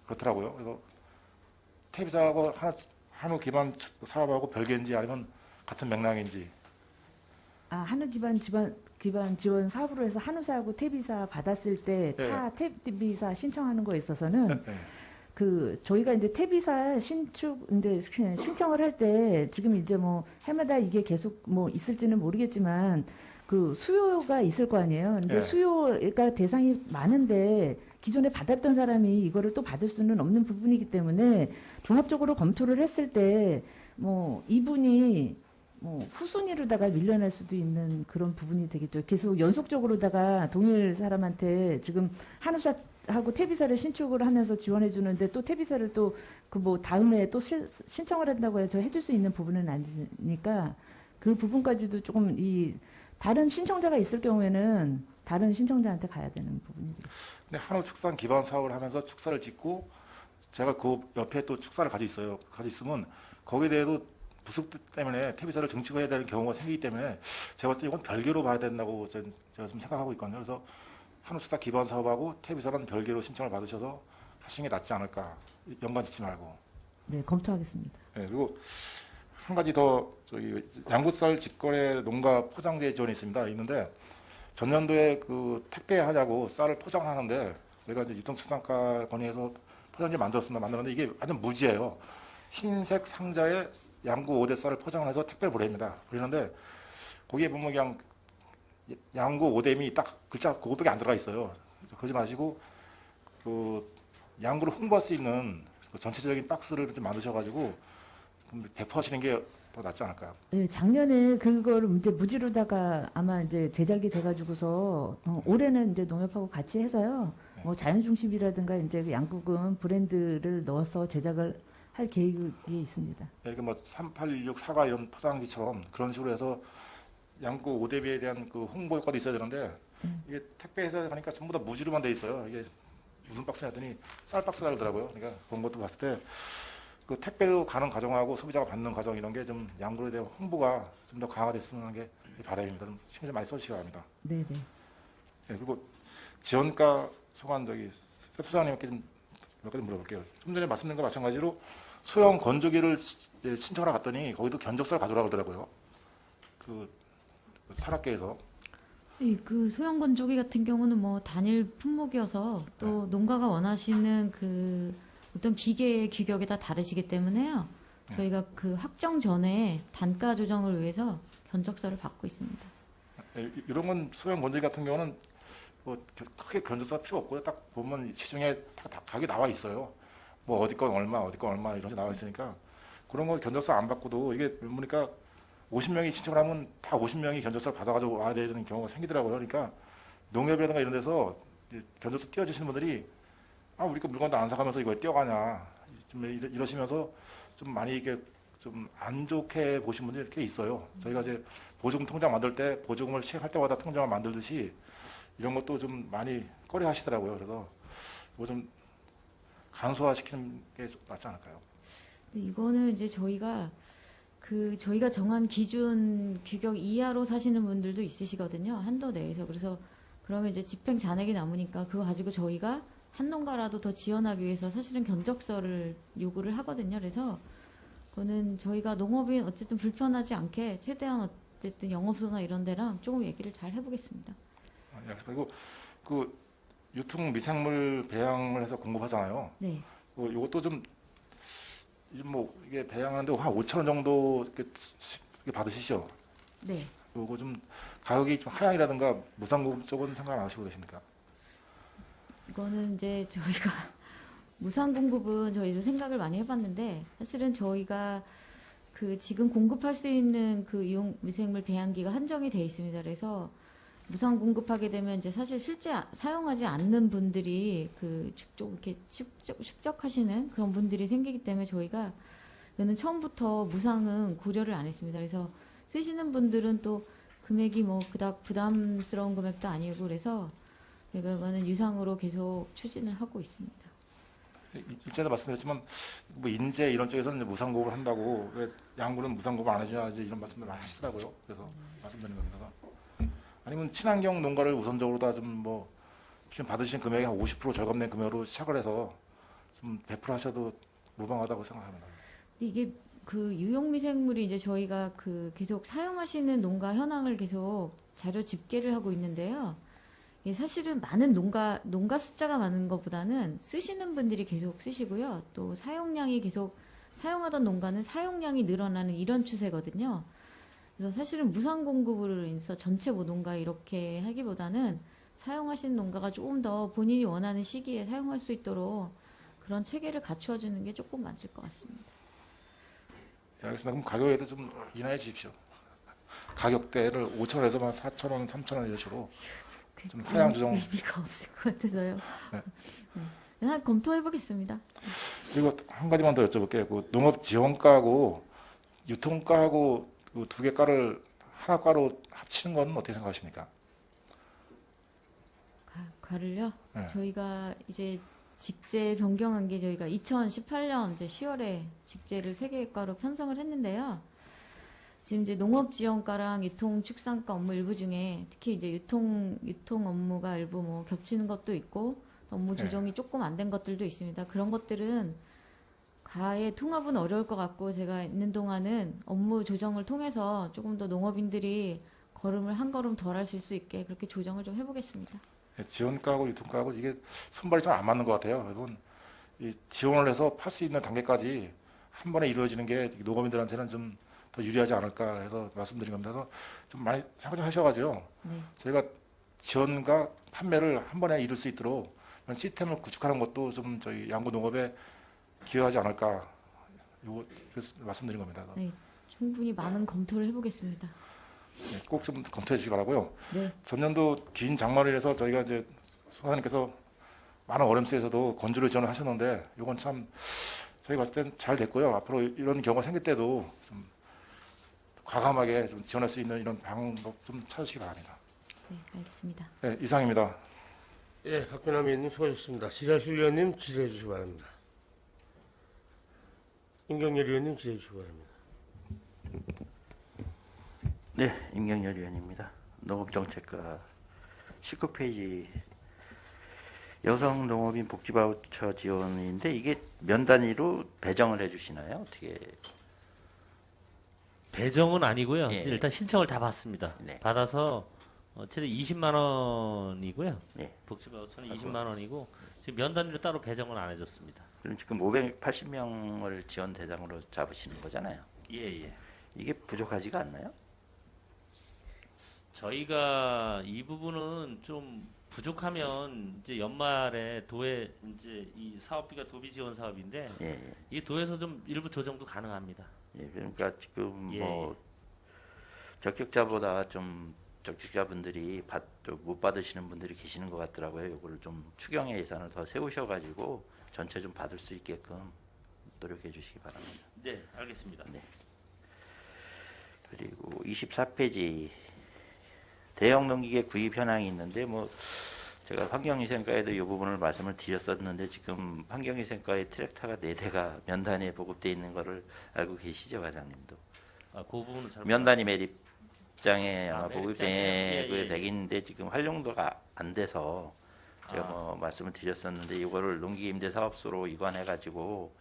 그렇더라고요. 그래서 태비사하고 한우 기반 사업하고 별개인지 아니면 같은 맥락인지. 한우 기반 지원 사업으로 해서 한우사하고 태비사 받았을 때 네. 타 태비사 신청하는 거에 있어서는 네. 그 저희가 이제 태비사 이제 신청을 할 때 지금 이제 뭐 해마다 이게 계속 뭐 있을지는 모르겠지만 그 수요가 있을 거 아니에요. 근데 네. 수요가 대상이 많은데 기존에 받았던 사람이 이거를 또 받을 수는 없는 부분이기 때문에 종합적으로 검토를 했을 때 뭐 이분이 뭐 후순위로다가 밀려날 수도 있는 그런 부분이 되겠죠. 계속 연속적으로다가 동일 사람한테 지금 한우사하고 태비사를 신축을 하면서 지원해 주는데 또 태비사를 또 그 뭐 다음에 또 신청을 한다고 해서 해줄 수 있는 부분은 아니니까 그 부분까지도 조금 이 다른 신청자가 있을 경우에는 다른 신청자한테 가야 되는 부분이죠. 근데 한우 축산 기반 사업을 하면서 축사를 짓고 제가 그 옆에 또 축사를 가지고 있어요. 가지고 있으면 거기에 대해서 부숙 때문에 태비사를 증축해야 되는 경우가 생기기 때문에 제가 봤을 때 이건 별개로 봐야 된다고 제가 좀 생각하고 있거든요. 그래서 한우 축사 기반 사업하고 태비사는 별개로 신청을 받으셔서 하시는 게 낫지 않을까. 연관 짓지 말고. 네, 검토하겠습니다. 네, 그리고 한 가지 더 저기 양구쌀 직거래 농가 포장재 지원이 있는데 전년도에 그 택배하자고 쌀을 포장하는데 저희가 이제 유통축산과 건의해서 포장지 만들었는데 이게 완전 무지예요. 흰색 상자에 양구 5대 쌀을 포장해서 택배를 보냅니다. 그러는데 거기에 보면 그냥 양구 5대미 딱 글자 그것밖에 안 들어가 있어요. 그러지 마시고 그 양구를 홍보할 수 있는 그 전체적인 박스를 좀 만드셔가지고 배포하시는 게 더 낫지 않을까요? 네, 작년에 그거를 이제 무지로다가 아마 이제 제작이 돼가지고서 올해는 이제 농협하고 같이 해서요. 뭐 자연중심이라든가 이제 그 양구금 브랜드를 넣어서 제작을 할 계획이 있습니다. 이렇게 뭐 3816 사과 이런 포장지처럼 그런 식으로 해서 양구 5대비에 대한 그 홍보 효과도 있어야 되는데 이게 택배에서 가니까 전부 다 무지로만 돼 있어요. 이게 무슨 박스냐 했더니 쌀 박스라 그러더라고요. 그러니까 그런 것도 봤을 때 그 택배로 가는 과정하고 소비자가 받는 과정 이런 게 좀 양구에 대한 홍보가 좀 더 강화됐으면 하는 게 바람입니다. 좀 신경 좀 많이 써주시기 바랍니다. 네네. 네, 그리고 지원가 소관 저기 새 소장님께 좀 몇 가지 물어볼게요. 좀 전에 말씀드린 거 마찬가지로 소형 건조기를 신청하러 갔더니 거기도 견적서를 가져오라고 그러더라고요. 그 산악계에서. 네, 그 소형 건조기 같은 경우는 뭐 단일 품목이어서 또 농가가 원하시는 그 어떤 기계의 규격이 다 다르시기 때문에요. 저희가 그 확정 전에 단가 조정을 위해서 견적서를 받고 있습니다. 이런 건 소형 건조기 같은 경우는 뭐 크게 견적서가 필요 없고요. 딱 보면 시중에 다 가격이 나와 있어요. 뭐 어디 건 얼마, 어디 건 얼마 이런 게 나와 있으니까 그런 거 견적서 안 받고도 이게 보니까 50명이 신청을 하면 다 50명이 견적서를 받아가지고 와야 되는 경우가 생기더라고요. 그러니까 농협이라든가 이런 데서 견적서 띄워주시는 분들이 우리 거 물건도 안 사가면서 이걸 띄워가냐 좀 이러시면서 좀 많이 이게 좀 안 좋게 보신 분들이 꽤 있어요. 저희가 이제 보조금 통장 만들 때 보조금을 시행할 때마다 통장을 만들듯이 이런 것도 좀 많이 꺼려 하시더라고요. 그래서 이거 좀 간소화시키는 게 낫지 않을까요? 근데 이거는 이제 저희가 정한 기준 규격 이하로 사시는 분들도 있으시거든요. 한도 내에서. 그래서 그러면 이제 집행 잔액이 남으니까 그거 가지고 저희가 한 농가라도 더 지원하기 위해서 사실은 견적서를 요구를 하거든요. 그래서 그거는 저희가 농업인 어쨌든 불편하지 않게 최대한 어쨌든 영업소나 이런 데랑 조금 얘기를 잘 해보겠습니다. 예, 그리고 그 유통 미생물 배양을 해서 공급하잖아요. 네. 이것도 좀 뭐 이게 배양하는데 한 5천 원 정도 이렇게 받으시죠? 네. 요거 좀 가격이 좀 하향이라든가 무상공급 쪽은 생각 안 하시고 계십니까? 이거는 이제 저희가 무상 공급은 저희도 생각을 많이 해봤는데 사실은 저희가 그 지금 공급할 수 있는 그 이용 미생물 배양기가 한정이 돼 있습니다. 그래서 무상 공급하게 되면 이제 사실 실제 사용하지 않는 분들이 그 이렇게 축적하시는 그런 분들이 생기기 때문에 저희가 이거는 처음부터 무상은 고려를 안 했습니다. 그래서 쓰시는 분들은 또 금액이 뭐 그닥 부담스러운 금액도 아니고 그래서 저희가 이거는 유상으로 계속 추진을 하고 있습니다. 일전에 말씀드렸지만 뭐 인재 이런 쪽에서는 이제 무상공급을 한다고 왜 양구는 무상공급 안 해주냐 이제 이런 말씀을 많이 하시더라고요. 그래서 말씀드린 겁니다. 아니면 친환경 농가를 우선적으로 다 좀 뭐 지금 받으신 금액의 한 50% 절감된 금액으로 시작을 해서 좀 배풀하셔도 무방하다고 생각합니다. 이게 그 유용미생물이 이제 저희가 그 계속 사용하시는 농가 현황을 계속 자료 집계를 하고 있는데요. 이게 사실은 많은 농가 숫자가 많은 것보다는 쓰시는 분들이 계속 쓰시고요. 또 사용량이 계속 사용하던 농가는 사용량이 늘어나는 이런 추세거든요. 그래서 사실은 무상 공급으로 인해서 전체 모농가 이렇게 하기보다는 사용하시는 농가가 조금 더 본인이 원하는 시기에 사용할 수 있도록 그런 체계를 갖추어 주는 게 조금 맞을 것 같습니다. 예, 알겠습니다. 그럼 가격에도 좀 인하해 주십시오. 가격대를 5,000원에서만 4,000원, 3,000원 이런 식으로 좀 하향 조정. 의미가 없을 것 같아서요. 네. 네. 검토해 보겠습니다. 그리고 한 가지만 더 여쭤볼게요. 그 농업 지원가하고 유통가하고 그 두 개 가를 하나 가로 합치는 건 어떻게 생각하십니까? 가를요? 네. 저희가 이제 직제 변경한 게 저희가 2018년 이제 10월에 직제를 3개의 과로 편성을 했는데요. 지금 이제 농업지원과랑 유통축산과 업무 일부 중에 특히 이제 유통 업무가 일부 뭐 겹치는 것도 있고 업무 조정이 조금 안 된 것들도 있습니다. 그런 것들은 가의 통합은 어려울 것 같고 제가 있는 동안은 업무 조정을 통해서 조금 더 농업인들이 걸음을 한 걸음 덜 하실 수 있게 그렇게 조정을 좀 해보겠습니다. 예, 지원가하고 유통가하고 이게 손발이 좀 안 맞는 것 같아요. 이건 이 지원을 해서 팔 수 있는 단계까지 한 번에 이루어지는 게 농업인들한테는 좀 더 유리하지 않을까 해서 말씀드린 겁니다. 그래서 좀 많이 생각 좀 하셔가지고 네. 저희가 지원과 판매를 한 번에 이룰 수 있도록 이런 시스템을 구축하는 것도 좀 저희 양구 농업에 기여하지 않을까 요거 그래서 말씀드린 겁니다. 네, 충분히 많은 검토를 해보겠습니다. 네, 꼭 좀 검토해 주시기 바라고요. 네. 전년도 긴 장마를해서 저희가 이제 소사님께서 많은 어려움 속에서도 건조를 지원을 하셨는데 이건 참 저희 봤을 땐 잘 됐고요. 앞으로 이런 경우가 생길 때도 좀 과감하게 좀 지원할 수 있는 이런 방법 좀 찾으시기 바랍니다. 네, 알겠습니다. 네, 이상입니다. 예, 박근남 의원님 수고하셨습니다. 지라실 의원님 질의해 주시기 바랍니다. 임경열 의원님 질의해 주시기 바랍니다. 네, 임경열 의원입니다. 농업정책과 19페이지 여성 농업인 복지 바우처 지원인데 이게 면 단위로 배정을 해주시나요? 어떻게? 배정은 아니고요. 예. 이제 일단 신청을 다 받습니다. 네. 받아서 최대 20만 원이고요. 네. 복지바우처는 20만 원이고 지금 면 단위로 따로 배정은 안 해줬습니다. 그럼 지금 580명을 지원 대상으로 잡으시는 거잖아요. 예. 이게 부족하지가 않나요? 저희가 이 부분은 좀 부족하면 이제 연말에 도에 이제 이 사업비가 도비 지원 사업인데 예. 이 도에서 좀 일부 조정도 가능합니다. 예, 그러니까 지금 예, 뭐 적격자보다 좀 적격자분들이 못 받으시는 분들이 계시는 것 같더라고요. 이거를 좀 추경의 예산을 더 세우셔가지고 전체 좀 받을 수 있게끔 노력해 주시기 바랍니다. 네, 알겠습니다. 네. 그리고 24페이지 대형 농기계 구입 현황이 있는데 뭐 제가 환경위생과에도 이 부분을 말씀을 드렸었는데 지금 환경위생과에 트랙터가 4대가 면 단위에 보급되어 있는 거를 알고 계시죠, 과장님도? 그 부분은 잘 면 단위 매립장에 아마 매립장이요? 보급되어 예. 있는데 지금 활용도가 안 돼서 제가 뭐 말씀을 드렸었는데 이거를 농기임대사업소로 이관해가지고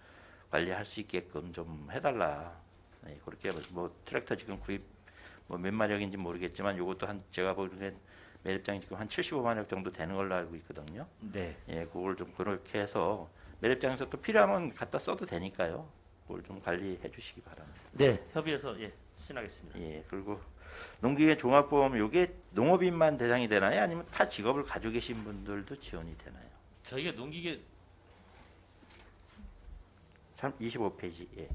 관리할 수 있게끔 좀 해달라. 네, 그렇게 뭐 트랙터 지금 구입 뭐 몇 마력인지 모르겠지만 이것도 한 제가 보기엔 매립장이 지금 한 75마력 정도 되는 걸로 알고 있거든요. 네. 예, 그걸 좀 그렇게 해서 매립장에서 또 필요하면 갖다 써도 되니까요. 그걸 좀 관리해 주시기 바랍니다. 네. 협의해서 예, 수신하겠습니다. 예, 그리고 농기계 종합보험 요게 농업인만 대상이 되나요? 아니면 타 직업을 가지고 계신 분들도 지원이 되나요? 저희가 농기계 25페이지. 예.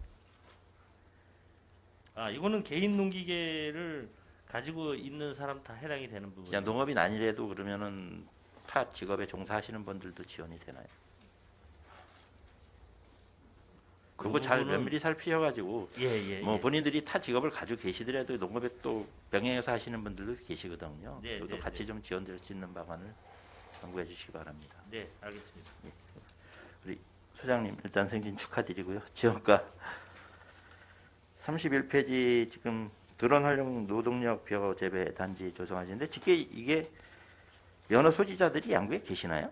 이거는 개인 농기계를 가지고 있는 사람 다 해당이 되는 부분. 그냥 농업인 아니래도 그러면은 타 직업에 종사하시는 분들도 지원이 되나요? 그거 잘 부분은- 면밀히 살피셔가지고 예. 뭐 본인들이 타 직업을 가지고 계시더라도 농업에 또 병행해서 하시는 분들도 계시거든요. 네, 그것도 네, 같이 네. 좀 지원될 수 있는 방안을 강구해 주시기 바랍니다. 네, 알겠습니다. 우리 소장님 일단 승진 축하드리고요. 지원과 31페이지 지금 드론 활용 노동력 벼 재배 단지 조성하시는데 직계 이게 면허 소지자들이 양구에 계시나요?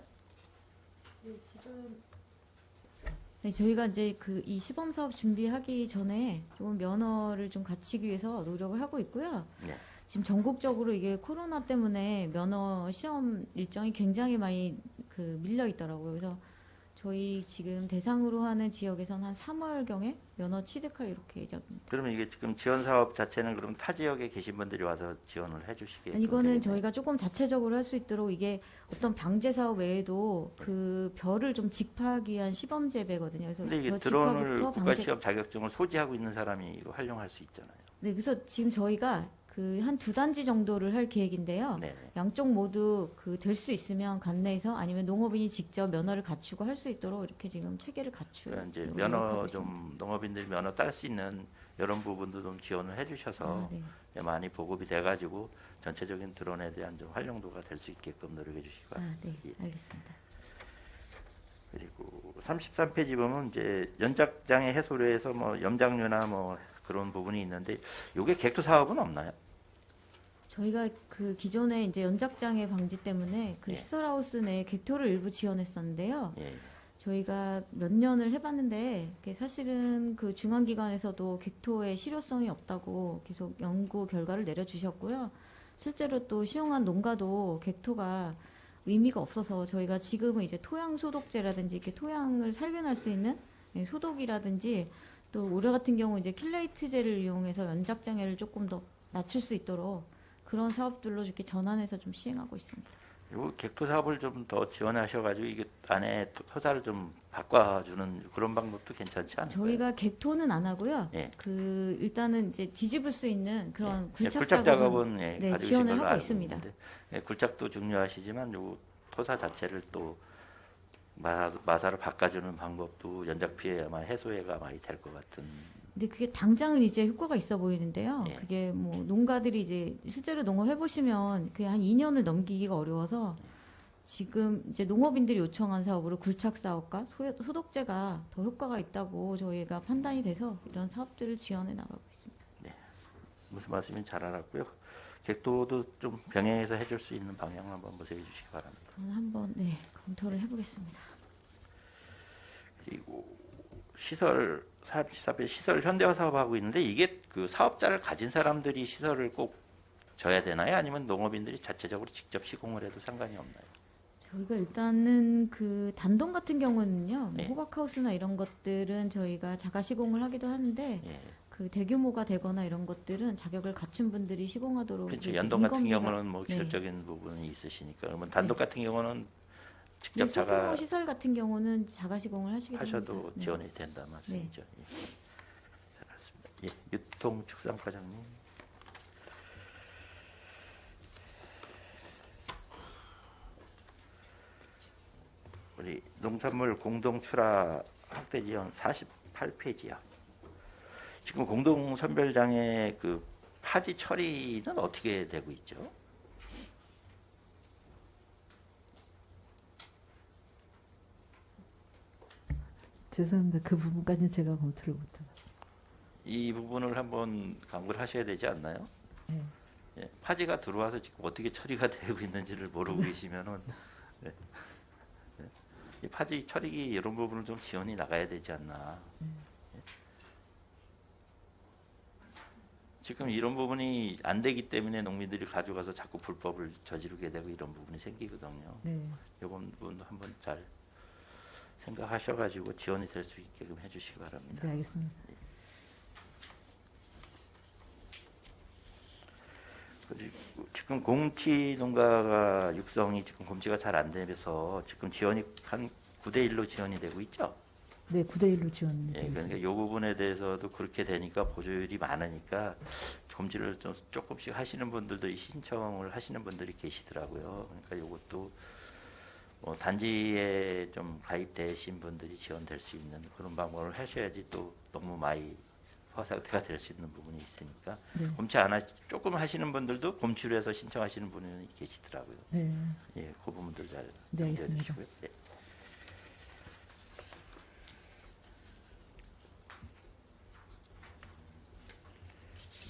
네, 저희가 이제 그 이 시범 사업 준비하기 전에 좀 면허를 좀 갖추기 위해서 노력을 하고 있고요. 네. 지금 전국적으로 이게 코로나 때문에 면허 시험 일정이 굉장히 많이 그 밀려 있더라고요. 그래서 저희 지금 대상으로 하는 지역에서는 한 3월경에 면허 취득할 이렇게 예정입니다. 그러면 이게 지금 지원 사업 자체는 그럼 타 지역에 계신 분들이 와서 지원을 해주시게? 아니, 이거는 저희가 조금 자체적으로 할 수 있도록 이게 어떤 방제 사업 외에도 그 별을 좀 직파하기 위한 시범 재배거든요. 그래서 근데 이게 벼 드론을 직파부터 국가 방제. 시험 자격증을 소지하고 있는 사람이 이거 활용할 수 있잖아요. 네, 그래서 지금 저희가 그 한 2단지 정도를 할 계획인데요. 네. 양쪽 모두 그 될 수 있으면 관내에서 아니면 농업인이 직접 면허를 갖추고 할 수 있도록 이렇게 지금 체계를 갖추고 그러니까 이제 노력하고 면허 있습니다. 좀 농업인들 면허 딸 수 있는 이런 부분도 좀 지원을 해주셔서 네. 많이 보급이 돼가지고 전체적인 드론에 대한 좀 활용도가 될 수 있게끔 노력해 주시기 바랍니다. 네, 알겠습니다. 그리고 33페이지 보면 이제 연작장애 해소를 해서 뭐 염장류나 뭐 그런 부분이 있는데 이게 객토 사업은 없나요? 저희가 그 기존에 이제 연작장애 방지 때문에 그 예. 시설하우스 내 객토를 일부 지원했었는데요. 예. 저희가 몇 년을 해봤는데 그게 사실은 그 중앙기관에서도 객토의 실효성이 없다고 계속 연구 결과를 내려주셨고요. 실제로 또 시용한 농가도 객토가 의미가 없어서 저희가 지금은 이제 토양 소독제라든지 이렇게 토양을 살균할 수 있는 소독이라든지 또 올해 같은 경우 이제 킬레이트제를 이용해서 연작장애를 조금 더 낮출 수 있도록 그런 사업들로 이렇게 전환해서 좀 시행하고 있습니다. 요 객토 사업을 좀 더 지원하셔가지고 이게 안에 토사를 좀 바꿔주는 그런 방법도 괜찮지 않을까요? 저희가 객토는 안 하고요. 예. 그 일단은 이제 뒤집을 수 있는 그런 예, 굴착 굴착 작업은 예, 네, 가지고 계신 지원을 걸로 하고 알고 있습니다. 있는데 예, 굴착도 중요하시지만 요 토사 자체를 또 마사를 바꿔주는 방법도 연작 피해 아마 해소가 많이 될 것 같은. 근데 그게 당장은 이제 효과가 있어 보이는데요. 예. 그게 뭐 농가들이 이제 실제로 농업 해보시면 그게 한 2년을 넘기기가 어려워서 지금 이제 농업인들이 요청한 사업으로 굴착 사업과 소독제가 더 효과가 있다고 저희가 판단이 돼서 이런 사업들을 지원해 나가고 있습니다. 무슨 말씀인지 잘 알았고요. 객도도 좀 병행해서 해줄 수 있는 방향을 한번 모색해 주시기 바랍니다. 그건 한번 검토를 해보겠습니다. 그리고 시설 34배 시설 현대화 사업하고 있는데 이게 그 사업자를 가진 사람들이 시설을 꼭 져야 되나요? 아니면 농업인들이 자체적으로 직접 시공을 해도 상관이 없나요? 저희가 일단은 그 단동 같은 경우는요, 네. 호박하우스나 이런 것들은 저희가 자가 시공을 하기도 하는데 예. 그 대규모가 되거나 이런 것들은 자격을 갖춘 분들이 시공하도록 그렇죠. 이렇게 연동 같은 인건비가- 경우는 뭐 네. 기술적인 부분이 있으시니까 그러면 단독 같은 경우는 직접 네, 소규모 자가 시설 같은 경우는 자가 시공을 하시기도 하셔도 합니다. 네. 지원이 된다 말씀이죠. 예. 잘 알았습니다. 예. 유통축산과장님. 우리 농산물 공동 출하 확대 지원 48페이지야. 지금 공동 선별장의 그 파지 처리는 어떻게 되고 있죠? 죄송합니다. 그 부분까지는 제가 검토를 못해요. 이 부분을 한번 강구를 하셔야 되지 않나요? 네. 예, 파지가 들어와서 지금 어떻게 처리가 되고 있는지를 모르고 계시면은 이 파지 처리기 이런 부분을 좀 지원이 나가야 되지 않나. 지금 이런 부분이 안 되기 때문에 농민들이 가져가서 자꾸 불법을 저지르게 되고 이런 부분이 생기거든요. 네. 이번 부분도 한번 잘 생각하셔가지고 지원이 될 수 있게끔 해주시기 바랍니다. 네, 알겠습니다. 그리고 지금 곰치 농가가 육성이 지금 곰치가 잘 안 되면서 지금 지원이 한 9대 1로 지원이 되고 있죠. 네, 9대 1로 지원이 예, 되어 있습니다. 그러니까 이 부분에 대해서도 그렇게 되니까 보조율이 많으니까 곰치를 좀 조금씩 하시는 분들도 신청을 하시는 분들이 계시더라고요. 그러니까 이것도 뭐 단지에 좀 가입되신 분들이 지원될 수 있는 그런 방법을 하셔야지 또 너무 많이 화상태가 될 수 있는 부분이 있으니까 네. 곰치 안 조금 하시는 분들도 곰치로 해서 신청하시는 분이 계시더라고요. 네. 예, 그 부분들 잘 네, 알겠습니다. 염두해 주시고요. 예.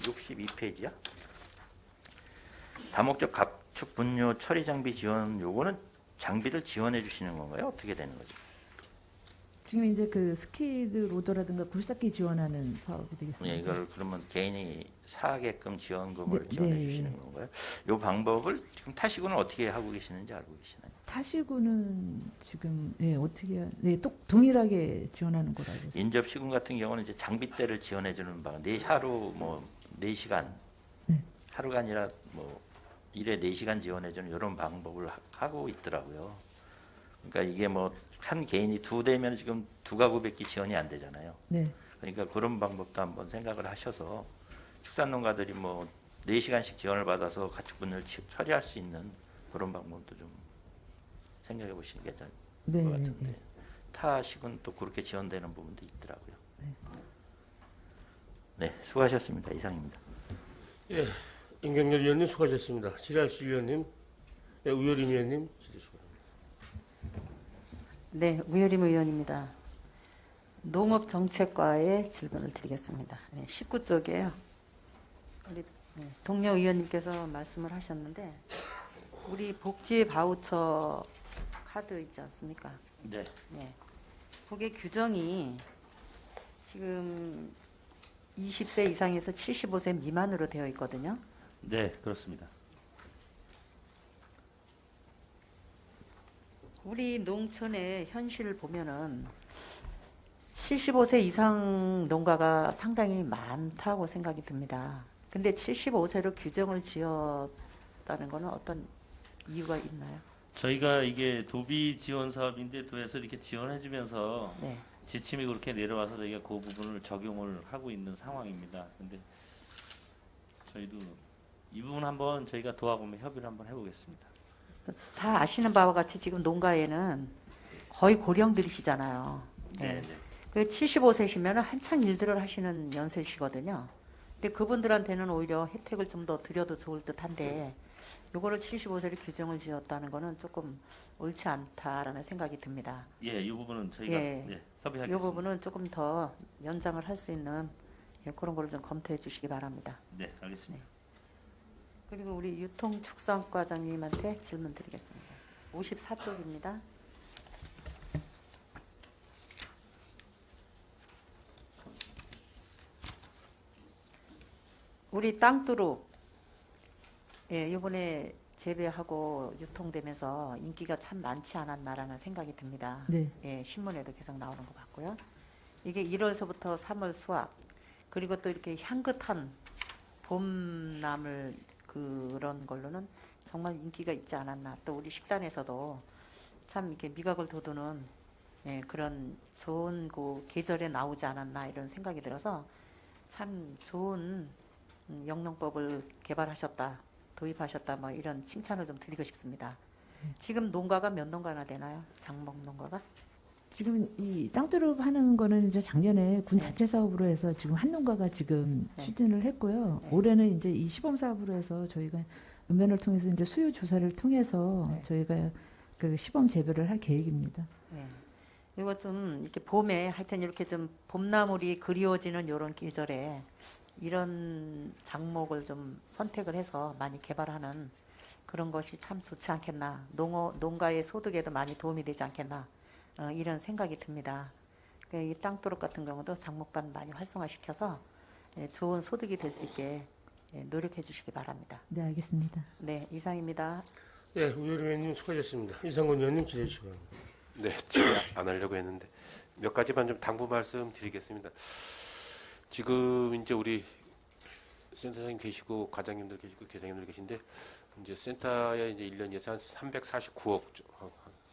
62페이지야. 다목적 가축 분뇨 처리 장비 지원 요거는 장비를 지원해 주시는 건가요? 어떻게 되는 거죠? 지금 이제 그 스키드 로더라든가 굴삭기 지원하는 사업이 되겠습니다. 예, 이걸 그러면 개인이 사게끔 지원금을 네, 지원해 네. 주시는 건가요? 요 방법을 지금 타시고는 어떻게 하고 계시는지 알고 계시나요? 타시고는 지금 어떻게 동일하게 지원하는 거라고. 인접 시군 같은 경우는 이제 장비대를 지원해 주는 방법. 하루 뭐 4시간 네. 하루가 아니라 뭐 일에 4시간 지원해 주는 이런 방법을 하고 있더라고요. 그러니까 이게 뭐 한 개인이 2대면 지금 2가구밖에 지원이 안 되잖아요. 네. 그러니까 그런 방법도 한번 생각을 하셔서 축산농가들이 뭐 4시간씩 지원을 받아서 가축분을 처리할 수 있는 그런 방법도 좀 생각해 보시는 게 좋을 네, 것 네, 같은데 네. 타식은 또 그렇게 지원되는 부분도 있더라고요. 네, 수고하셨습니다. 이상입니다. 예, 임경렬 위원님 수고하셨습니다. 지랄씨 위원님, 예, 우여림 위원님. 네, 우여림 의원입니다. 농업정책과의 질문을 드리겠습니다. 네, 19쪽이에요. 우리 동료 의원님께서 말씀을 하셨는데 우리 복지 바우처 카드 있지 않습니까? 네. 네. 그게 규정이 지금 20세 이상에서 75세 미만으로 되어 있거든요. 네, 그렇습니다. 우리 농촌의 현실을 보면은 75세 이상 농가가 상당히 많다고 생각이 듭니다. 근데 75세로 규정을 지었다는 것은 어떤 이유가 있나요? 저희가 이게 도비 지원 사업인데 도에서 이렇게 지원해주면서 네. 지침이 그렇게 내려와서 저희가 그 부분을 적용을 하고 있는 상황입니다. 근데 저희도 이 부분 한번 저희가 도하고 협의를 한번 해보겠습니다. 다 아시는 바와 같이 지금 농가에는 거의 고령들이시잖아요. 네, 네. 네. 그 75세시면 한창 일들을 하시는 연세시거든요. 근데 그분들한테는 오히려 혜택을 좀 더 드려도 좋을 듯한데 요거를 75세를 규정을 지었다는 거는 조금 옳지 않다라는 생각이 듭니다. 예, 이 부분은 저희가 예. 예, 이 협의하겠습니다. 부분은 조금 더 연장을 할 수 있는 그런 거를 좀 검토해 주시기 바랍니다. 네, 알겠습니다. 그리고 우리 유통축산과장님한테 질문 드리겠습니다. 54쪽입니다. 우리 땅두루 이번에 재배하고 유통되면서 인기가 참 많지 않았나라는 생각이 듭니다. 네. 예, 신문에도 계속 나오는 것 같고요. 이게 1월서부터 3월 수확 그리고 또 이렇게 향긋한 봄나물 그런 걸로는 정말 인기가 있지 않았나. 또 우리 식단에서도 참 이렇게 미각을 돋우는 그런 좋은 그 계절에 나오지 않았나 이런 생각이 들어서 참 좋은 영농법을 개발하셨다, 도입하셨다, 뭐 이런 칭찬을 좀 드리고 싶습니다. 지금 농가가 몇 농가나 되나요? 장목 농가가? 지금 이 땅두릅 하는 거는 이제 작년에 군 네. 자체 사업으로 해서 지금 한 농가가 지금 네. 추진을 했고요. 네. 올해는 이제 이 시범 사업으로 해서 저희가 읍면을 통해서 이제 수요 조사를 통해서 네. 저희가 그 시범 재배를 할 계획입니다. 네. 이거 좀 이렇게 봄에 하여튼 이렇게 좀 봄나물이 그리워지는 이런 계절에 이런 작목을 좀 선택을 해서 많이 개발하는 그런 것이 참 좋지 않겠나. 농가의 소득에도 많이 도움이 되지 않겠나. 이런 생각이 듭니다. 이 땅두릅 같은 경우도 장목반 많이 활성화시켜서 좋은 소득이 될 수 있게 노력해 주시기 바랍니다. 네, 알겠습니다. 네, 이상입니다. 예, 우여름 의원님 수고하셨습니다. 이상권 의원님 질의 시간. 네, 질의 안 하려고 했는데 몇 가지만 좀 당부 말씀드리겠습니다. 지금 이제 우리 센터장님 계시고 과장님들 계시고 계장님들 계신데 이제 센터에 이제 1년 예산 349억,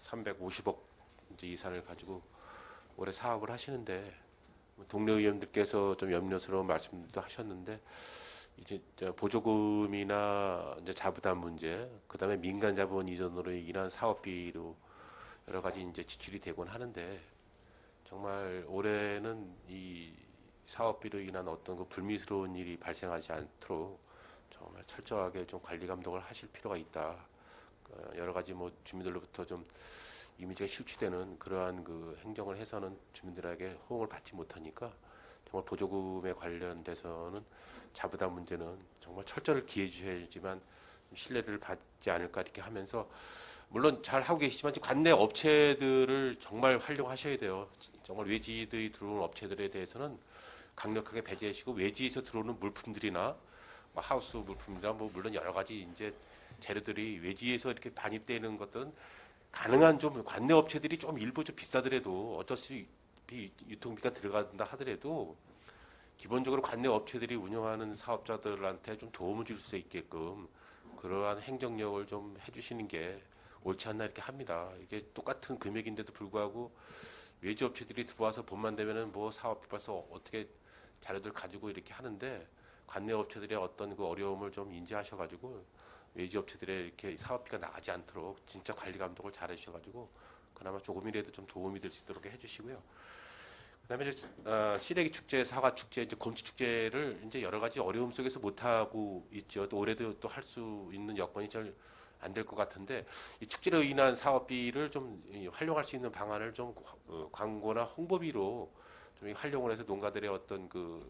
350억 이제 예산을 가지고 올해 사업을 하시는데 동료 의원들께서 좀 염려스러운 말씀도 하셨는데 이제 보조금이나 이제 자부담 문제, 그다음에 민간 자본 이전으로 인한 사업비로 여러 가지 이제 지출이 되곤 하는데 정말 올해는 이 사업비로 인한 어떤 그 불미스러운 일이 발생하지 않도록 정말 철저하게 좀 관리 감독을 하실 필요가 있다. 여러 가지 뭐 주민들로부터 좀 이미지가 실추되는 그러한 그 행정을 해서는 주민들에게 호응을 받지 못하니까 정말 보조금에 관련돼서는 자부담 문제는 정말 철저를 기해 주셔야지만 신뢰를 받지 않을까 이렇게 하면서 물론 잘 하고 계시지만 지금 관내 업체들을 정말 활용하셔야 돼요. 정말 외지들이 들어오는 업체들에 대해서는 강력하게 배제하시고 외지에서 들어오는 물품들이나 뭐 하우스 물품이나 뭐 물론 여러 가지 이제 재료들이 외지에서 이렇게 반입되는 것들은 가능한 좀 관내 업체들이 좀 일부 좀 비싸더라도 어차피 유통비가 들어간다 하더라도 기본적으로 관내 업체들이 운영하는 사업자들한테 좀 도움을 줄 수 있게끔 그러한 행정력을 좀 해주시는 게 옳지 않나 이렇게 합니다. 이게 똑같은 금액인데도 불구하고 외지 업체들이 들어와서 봄만 되면은 뭐 사업비 벌써 어떻게 자료들 가지고 이렇게 하는데 관내 업체들의 어떤 그 어려움을 좀 인지하셔가지고 외지 업체들의 이렇게 사업비가 나가지 않도록 진짜 관리 감독을 잘 해주셔가지고 그나마 조금이라도 좀 도움이 될 수 있도록 해주시고요. 그다음에 이제 시래기 축제, 사과 축제, 이제 곰치 축제를 이제 여러 가지 어려움 속에서 못 하고 있죠. 또 올해도 또 할 수 있는 여건이 잘 안 될 것 같은데 이 축제로 인한 사업비를 좀 활용할 수 있는 방안을 좀 광고나 홍보비로 좀 활용을 해서 농가들의 어떤 그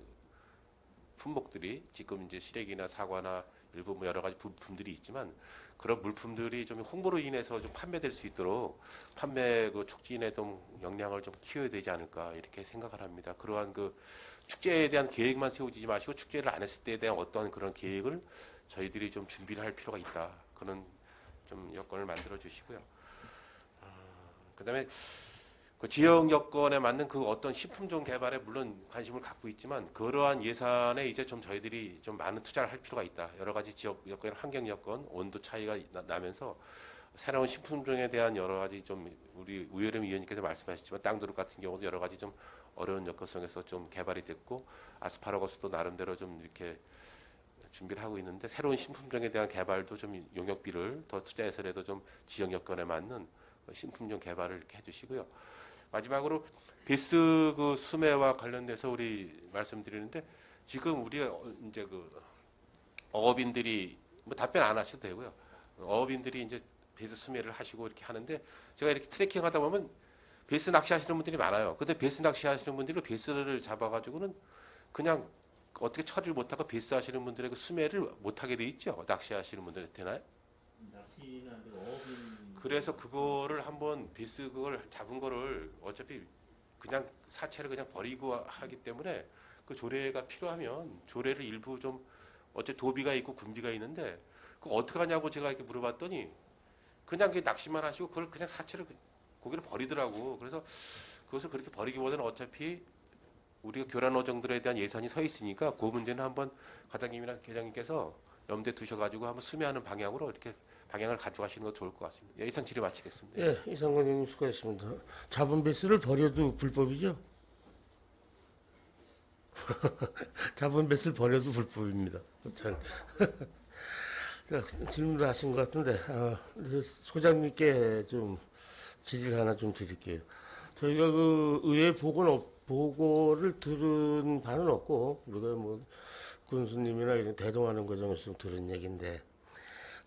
품목들이 지금 이제 시래기나 사과나 일부 뭐 여러 가지 부품들이 있지만 그런 물품들이 좀 홍보로 인해서 좀 판매될 수 있도록 판매 그 촉진에 좀 역량을 좀 키워야 되지 않을까 이렇게 생각을 합니다. 그러한 그 축제에 대한 계획만 세우지 마시고 축제를 안 했을 때에 대한 어떠한 그런 계획을 저희들이 좀 준비를 할 필요가 있다. 그런 좀 여건을 만들어 주시고요. 그다음에 그 지역 여건에 맞는 그 어떤 식품종 개발에 물론 관심을 갖고 있지만 그러한 예산에 이제 좀 저희들이 좀 많은 투자를 할 필요가 있다. 여러 가지 지역 여건, 환경 여건, 온도 차이가 나면서 새로운 식품종에 대한 여러 가지 좀 우리 우여름 위원님께서 말씀하셨지만 땅두릅 같은 경우도 여러 가지 좀 어려운 여건 속에서 좀 개발이 됐고 아스파라거스도 나름대로 좀 이렇게 준비를 하고 있는데 새로운 식품종에 대한 개발도 좀 용역비를 더 투자해서라도 좀 지역 여건에 맞는 식품종 개발을 이렇게 해주시고요. 마지막으로 베스 그 수매와 관련돼서 우리 말씀드리는데 지금 우리가 이제 그 어업인들이 뭐 답변 안 하셔도 되고요. 어업인들이 이제 베스 수매를 하시고 이렇게 하는데 제가 이렇게 트래킹 하다 보면 베스 낚시 하시는 분들이 많아요. 근데 베스 낚시 하시는 분들이 베스를 잡아가지고는 그냥 어떻게 처리를 못하고 베스 하시는 분들의 그 수매를 못하게 돼 있죠. 낚시 하시는 분들 되나요? 낚시는 안 되고 어업인. 그래서 그거를 한번 베스 그걸 잡은 거를 어차피 그냥 사체를 그냥 버리고 하기 때문에 그 조례가 필요하면 조례를 일부 좀 어차피 도비가 있고 군비가 있는데 그거 어떻게 하냐고 제가 이렇게 물어봤더니 그냥 그 낚시만 하시고 그걸 그냥 사체를 고기를 버리더라고. 그래서 그것을 그렇게 버리기보다는 어차피 우리가 교란 어종들에 대한 예산이 서 있으니까 그 문제는 한번 과장님이나 계장님께서 염두에 두셔가지고 한번 수매하는 방향으로 이렇게 방향을 가져가시는 거 좋을 것 같습니다. 예, 이상 질의 마치겠습니다. 예, 이상권 의원님 수고하셨습니다. 잡은 베스를 버려도 불법이죠? 잡은 베스를 버려도 불법입니다. 잘. 자, 질문을 하신 것 같은데 소장님께 좀 질의를 하나 좀 드릴게요. 저희가 그 의회 보고를 들은 바는 없고 우리가 뭐 군수님이나 이런 대동하는 과정에서 좀 들은 얘기인데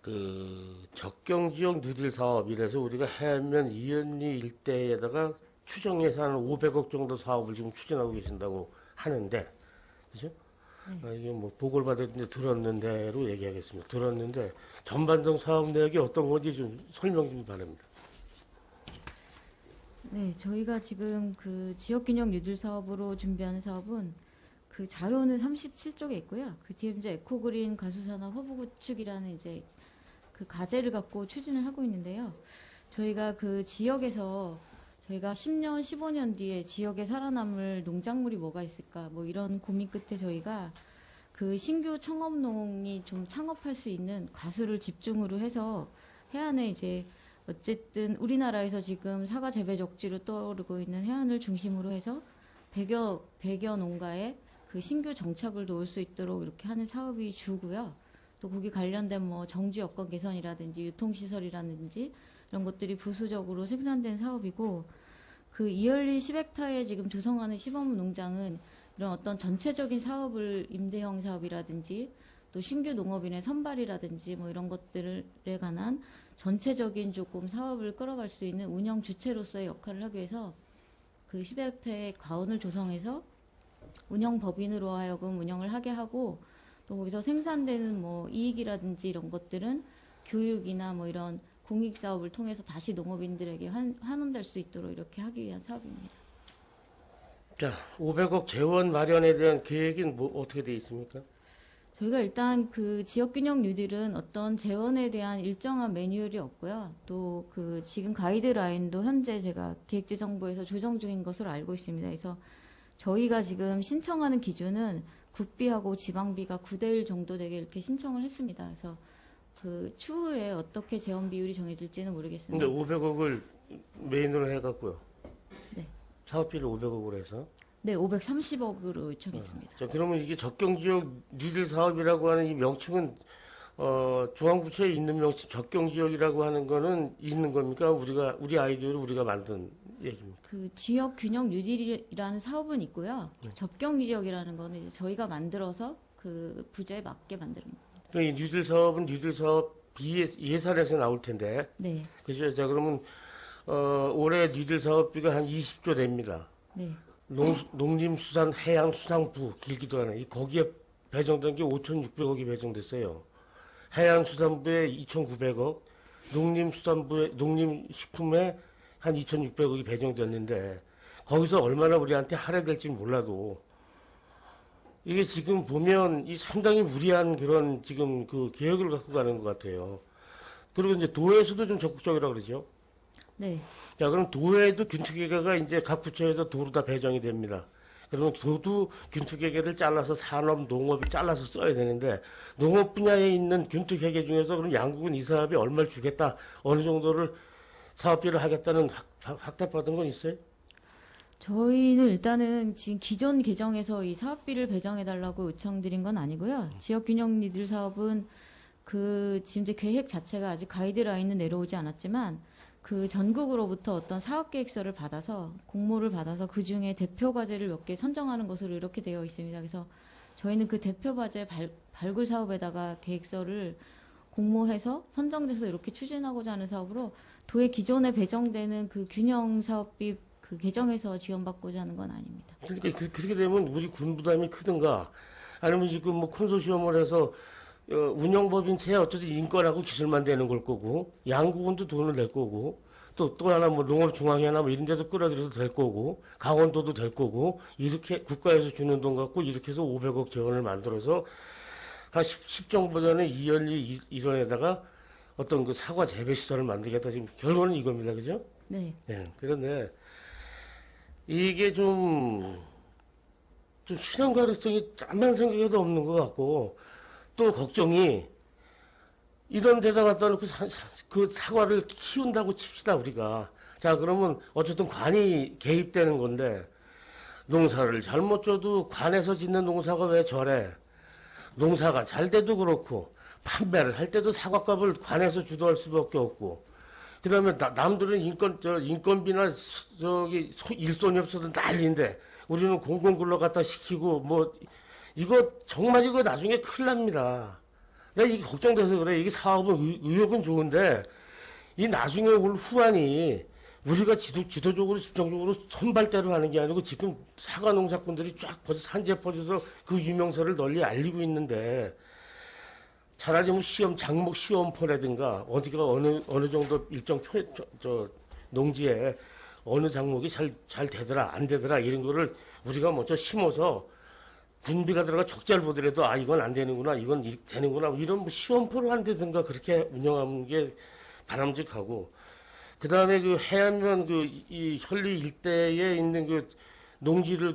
그 적경지역 누딜 사업이라서 우리가 해면 이연리 일대에다가 추정 예산을 500억 정도 사업을 지금 추진하고 계신다고 하는데 그죠? 이게 뭐 보고를 받았는데 들었는데로 얘기하겠습니다. 들었는데 전반적 사업 내역이 어떤 건지 좀 설명 좀 바랍니다. 네, 저희가 지금 그 지역균형 뉴딜 사업으로 준비하는 사업은 그 자료는 37쪽에 있고요. 그 뒤에 이제 에코그린 가수산업 허브 구축이라는 이제 그 과제를 갖고 추진을 하고 있는데요. 저희가 그 지역에서 저희가 10년, 15년 뒤에 지역에 살아남을 농작물이 뭐가 있을까 뭐 이런 고민 끝에 저희가 그 신규 청업농이 좀 창업할 수 있는 가수를 집중으로 해서 해안에 이제 어쨌든 우리나라에서 지금 사과 재배 적지로 떠오르고 있는 해안을 중심으로 해서 100여 농가에 그 신규 정착을 도울 수 있도록 이렇게 하는 사업이 주고요. 또 거기 관련된 뭐 정지 여건 개선이라든지 유통시설이라든지 이런 것들이 부수적으로 생산된 사업이고, 그 이열리 10헥타에 지금 조성하는 시범 농장은 이런 어떤 전체적인 사업을 임대형 사업이라든지 또 신규 농업인의 선발이라든지 뭐 이런 것들에 관한 전체적인 조금 사업을 끌어갈 수 있는 운영 주체로서의 역할을 하기 위해서 그 10헥타의 과원을 조성해서 운영 법인으로 하여금 운영을 하게 하고, 또 거기서 생산되는 뭐 이익이라든지 이런 것들은 교육이나 뭐 이런 공익 사업을 통해서 다시 농업인들에게 환원될 수 있도록 이렇게 하기 위한 사업입니다. 자, 500억 재원 마련에 대한 계획은 뭐 어떻게 돼 있습니까? 저희가 일단 그 지역균형 뉴딜은 어떤 재원에 대한 일정한 매뉴얼이 없고요. 또 그 지금 가이드라인도 현재 제가 기획재정부에서 조정 중인 것으로 알고 있습니다. 그래서 저희가 지금 신청하는 기준은 국비하고 지방비가 9대1 정도 되게 이렇게 신청을 했습니다. 그래서 그 추후에 어떻게 재원 비율이 정해질지는 모르겠습니다. 근데 500억을 메인으로 해갖고요. 네. 사업비를 500억으로 해서. 네, 530억으로 요청했습니다. 자, 그러면 이게 적경지역 뉴딜 사업이라고 하는 이 명칭은 중앙부처에 있는 명칭 적경지역이라고 하는 거는 있는 겁니까? 우리 아이디어로 우리가 만든 얘기입니다. 그 지역 균형 뉴딜이라는 사업은 있고요. 접경 지역이라는 거는 이제 저희가 만들어서 그 부재에 맞게 만드는 겁니다. 이 뉴딜 사업은 뉴딜 사업 예산에서 나올 텐데. 네. 그죠? 자, 그러면 올해 뉴딜 사업비가 한 20조 됩니다. 네. 농림수산해양수산부 길기도 하네. 거기에 배정된 게 5,600억이 배정됐어요. 해양수산부에 2,900억, 농림식품에 한 2,600억이 배정됐는데 거기서 얼마나 우리한테 할애될지 몰라도 이게 지금 보면 이 상당히 무리한 그런 지금 그 계획을 갖고 가는 것 같아요. 그리고 이제 도에서도 좀 적극적이라고 그러죠. 네. 자, 그럼 도에도 균축계획가 이제 각 부처에서 도로 다 배정이 됩니다. 그러면 도도 균축계획을 잘라서 산업, 농업을 잘라서 써야 되는데 농업 분야에 있는 균축계획 중에서 그럼 양국은 이 사업에 얼마를 주겠다, 어느 정도를 사업비를 하겠다는 확답받은 건 있어요? 저희는 일단은 지금 기존 계정에서 이 사업비를 배정해달라고 요청드린 건 아니고요. 지역균형 뉴딜 사업은 그 지금 이제 계획 자체가 아직 가이드라인은 내려오지 않았지만 그 전국으로부터 어떤 사업계획서를 받아서 공모를 받아서 그 중에 대표 과제를 몇 개 선정하는 것으로 이렇게 되어 있습니다. 그래서 저희는 그 대표 과제 발굴 사업에다가 계획서를 공모해서 선정돼서 이렇게 추진하고자 하는 사업으로 도의 기존에 배정되는 그 균형 사업비 그 계정에서 지원받고자 하는 건 아닙니다. 그러니까 그렇게 되면 우리 군 부담이 크든가 아니면 지금 뭐 콘소시엄을 해서 운영법인체 어쨌든 인건하고 기술만 되는 걸 거고 양구군도 돈을 낼 거고 또 하나 뭐 농업중앙회나 뭐 이런 데서 끌어들여도 될 거고 강원도도 될 거고 이렇게 국가에서 주는 돈 갖고 이렇게 해서 500억 재원을 만들어서 한 10정보다는 이연리 일원에다가 어떤 그 사과 재배 시설을 만들겠다. 지금 결론은 이겁니다. 그죠? 네. 네. 그런데 이게 좀 실현 가능성이 짠만 생각해도 없는 것 같고 또 걱정이 이런 데다 갖다 놓고 그 사과를 키운다고 칩시다 우리가. 자, 그러면 어쨌든 관이 개입되는 건데 농사를 잘못 져도 관에서 짓는 농사가 왜 저래? 농사가 잘 돼도 그렇고 판매를 할 때도 사과값을 관에서 주도할 수밖에 없고 그다음에 남들은 인건비나 일손이 없어도 난리인데 우리는 공공근로 갖다 시키고 뭐 이거 정말 이거 나중에 큰일 납니다. 내가 이게 걱정돼서 그래. 이게 사업은 의욕은 좋은데 이 나중에 올 후환이 우리가 지도적으로 집중적으로 선발대로 하는 게 아니고 지금 사과 농사꾼들이 쫙 퍼져 산지에 퍼져서 그 유명세를 널리 알리고 있는데 차라리 뭐 장목 시험포라든가 어디가 어느 정도 일정 농지에 어느 장목이 잘 되더라 안 되더라 이런 거를 우리가 먼저 심어서 분비가 들어가 적자를 보더라도 이건 안 되는구나 이건 되는구나 이런 뭐 시험포를 한다든가 그렇게 운영하는 게 바람직하고 그 다음에 그 해안면 이 현리 일대에 있는 그 농지를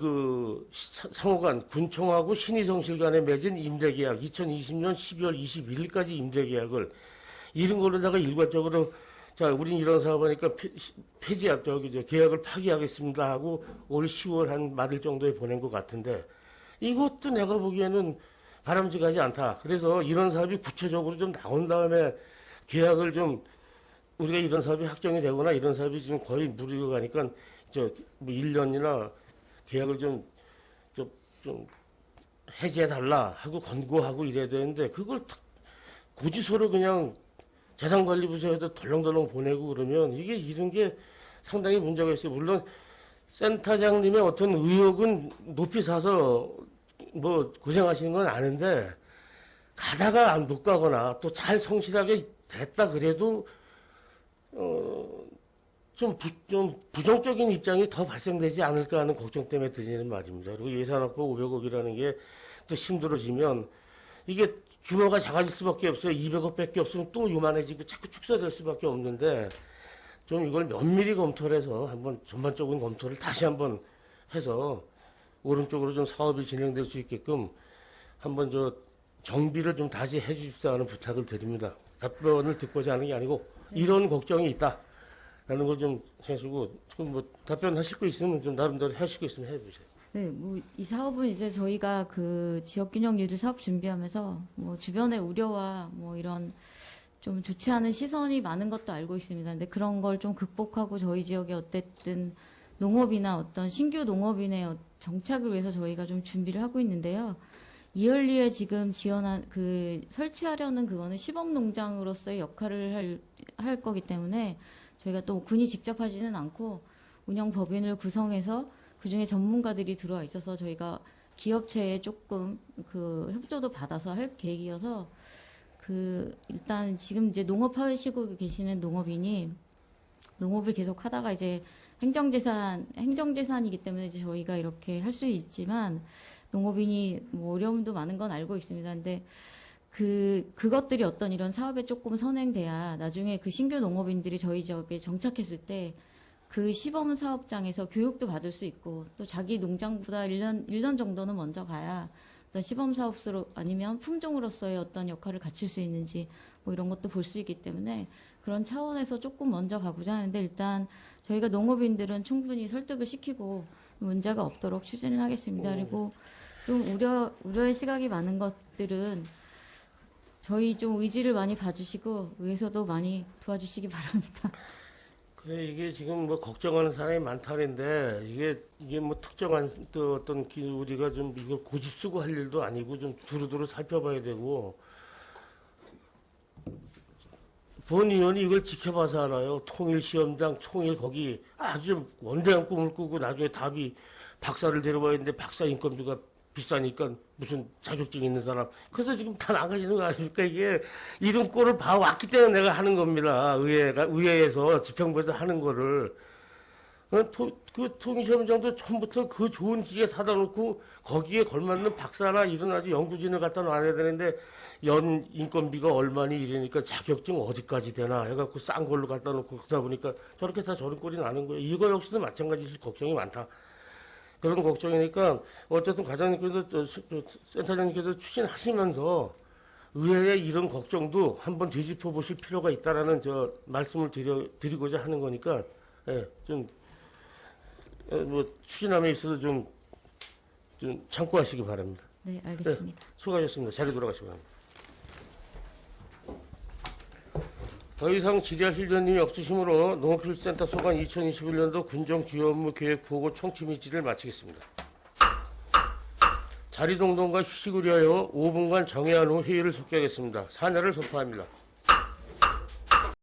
상호간 군청하고 신의성실 간에 맺은 임대계약 2020년 12월 21일까지 임대계약을 이런 걸로다가 일괄적으로 자 우린 이런 사업하니까 계약을 파기하겠습니다 하고 올 10월 한 말일 정도에 보낸 것 같은데 이것도 내가 보기에는 바람직하지 않다. 그래서 이런 사업이 구체적으로 좀 나온 다음에 계약을 좀 우리가 이런 사업이 확정이 되거나 이런 사업이 지금 거의 무리가 가니까 뭐 1년이나 계약을 좀 해지해달라 하고 권고하고 이래야 되는데 그걸 고지서로 그냥 재산관리부서에도 덜렁덜렁 보내고 그러면 이런 게 상당히 문제가 있어요. 물론 센터장님의 어떤 의혹은 높이 사서 뭐 고생하시는 건 아는데 가다가 못 가거나 또 잘 성실하게 됐다 그래도 좀 부정적인 입장이 더 발생되지 않을까 하는 걱정 때문에 드리는 말입니다. 그리고 예산 확보 500억이라는 게 또 힘들어지면 이게 규모가 작아질 수밖에 없어요. 200억밖에 없으면 또 요만해지고 자꾸 축소될 수밖에 없는데 좀 이걸 면밀히 검토를 해서 한번 전반적인 검토를 다시 한번 해서 오른쪽으로 좀 사업이 진행될 수 있게끔 한번 정비를 좀 다시 해 주십사 하는 부탁을 드립니다. 답변을 듣고자 하는 게 아니고 이런 걱정이 있다라는 걸 좀 해주고 지금 뭐 답변하실 거 있으면 좀 나름대로 하실 거 있으면 해보세요. 네, 뭐 이 사업은 이제 저희가 그 지역균형 유지 사업 준비하면서 뭐 주변의 우려와 뭐 이런 좀 좋지 않은 시선이 많은 것도 알고 있습니다. 근데 그런 걸 좀 극복하고 저희 지역에 어쨌든 농업이나 어떤 신규 농업인의 정착을 위해서 저희가 좀 준비를 하고 있는데요. 이열리에 지금 지원한 설치하려는 그거는 시범 농장으로서의 역할을 할 거기 때문에 저희가 또 군이 직접 하지는 않고 운영 법인을 구성해서 그 중에 전문가들이 들어와 있어서 저희가 기업체에 조금 협조도 받아서 할 계획이어서 일단 지금 이제 농업하시고 계시는 농업인이 농업을 계속 하다가 이제 행정재산이기 때문에 이제 저희가 이렇게 할 수 있지만 농업인이 뭐 어려움도 많은 건 알고 있습니다. 근데 그것들이 어떤 이런 사업에 조금 선행돼야 나중에 그 신규 농업인들이 저희 지역에 정착했을 때 그 시범 사업장에서 교육도 받을 수 있고 또 자기 농장보다 1년 정도는 먼저 가야 어떤 시범 사업소로 아니면 품종으로서의 어떤 역할을 갖출 수 있는지 뭐 이런 것도 볼 수 있기 때문에 그런 차원에서 조금 먼저 가보자 하는데 일단 저희가 농업인들은 충분히 설득을 시키고 문제가 없도록 추진을 하겠습니다. 그리고 좀 우려의 시각이 많은 것들은 저희 좀 의지를 많이 봐주시고 의회에서도 많이 도와주시기 바랍니다. 그래 이게 지금 뭐 걱정하는 사람이 많다는데 이게 뭐 특정한 또 어떤 우리가 좀 이걸 고집쓰고 할 일도 아니고 좀 두루두루 살펴봐야 되고 본 의원이 이걸 지켜봐서 알아요. 통일시험장 총일 거기 아주 원대한 꿈을 꾸고 나중에 답이 박사를 데려와야 되는데 박사 인건비가 비싸니까 무슨 자격증 있는 사람. 그래서 지금 다 나가시는 거 아닙니까? 이게 이런 꼴을 봐왔기 때문에 내가 하는 겁니다. 의회에서 지평부에서 하는 거를. 그 통일시험장도 처음부터 그 좋은 기계 사다 놓고 거기에 걸맞는 박사나 이런 아주 연구진을 갖다 놔야 되는데 연 인건비가 얼마니 이러니까 자격증 어디까지 되나 해갖고 싼 걸로 갖다 놓고 그러다 보니까 저렇게 다 저런 꼴이 나는 거예요. 이거 역시도 마찬가지로 걱정이 많다. 그런 걱정이니까 어쨌든 과장님께서 센터장님께서 추진하시면서 의회의 이런 걱정도 한번 되짚어 보실 필요가 있다라는 말씀을 드리고자 하는 거니까 뭐 추진함에 있어서 좀 참고하시기 바랍니다. 네, 알겠습니다. 네, 수고하셨습니다. 자리 돌아가시기 바랍니다. 더 이상 질의하실 의원님이 없으시므로 농업기술센터 소관 2021년도 군정 주요 업무 계획 보고 청취 및 질의를 마치겠습니다. 자리 동동과 휴식을 위하여 5분간 정회한 후 회의를 속개하겠습니다. 사내를 선포합니다.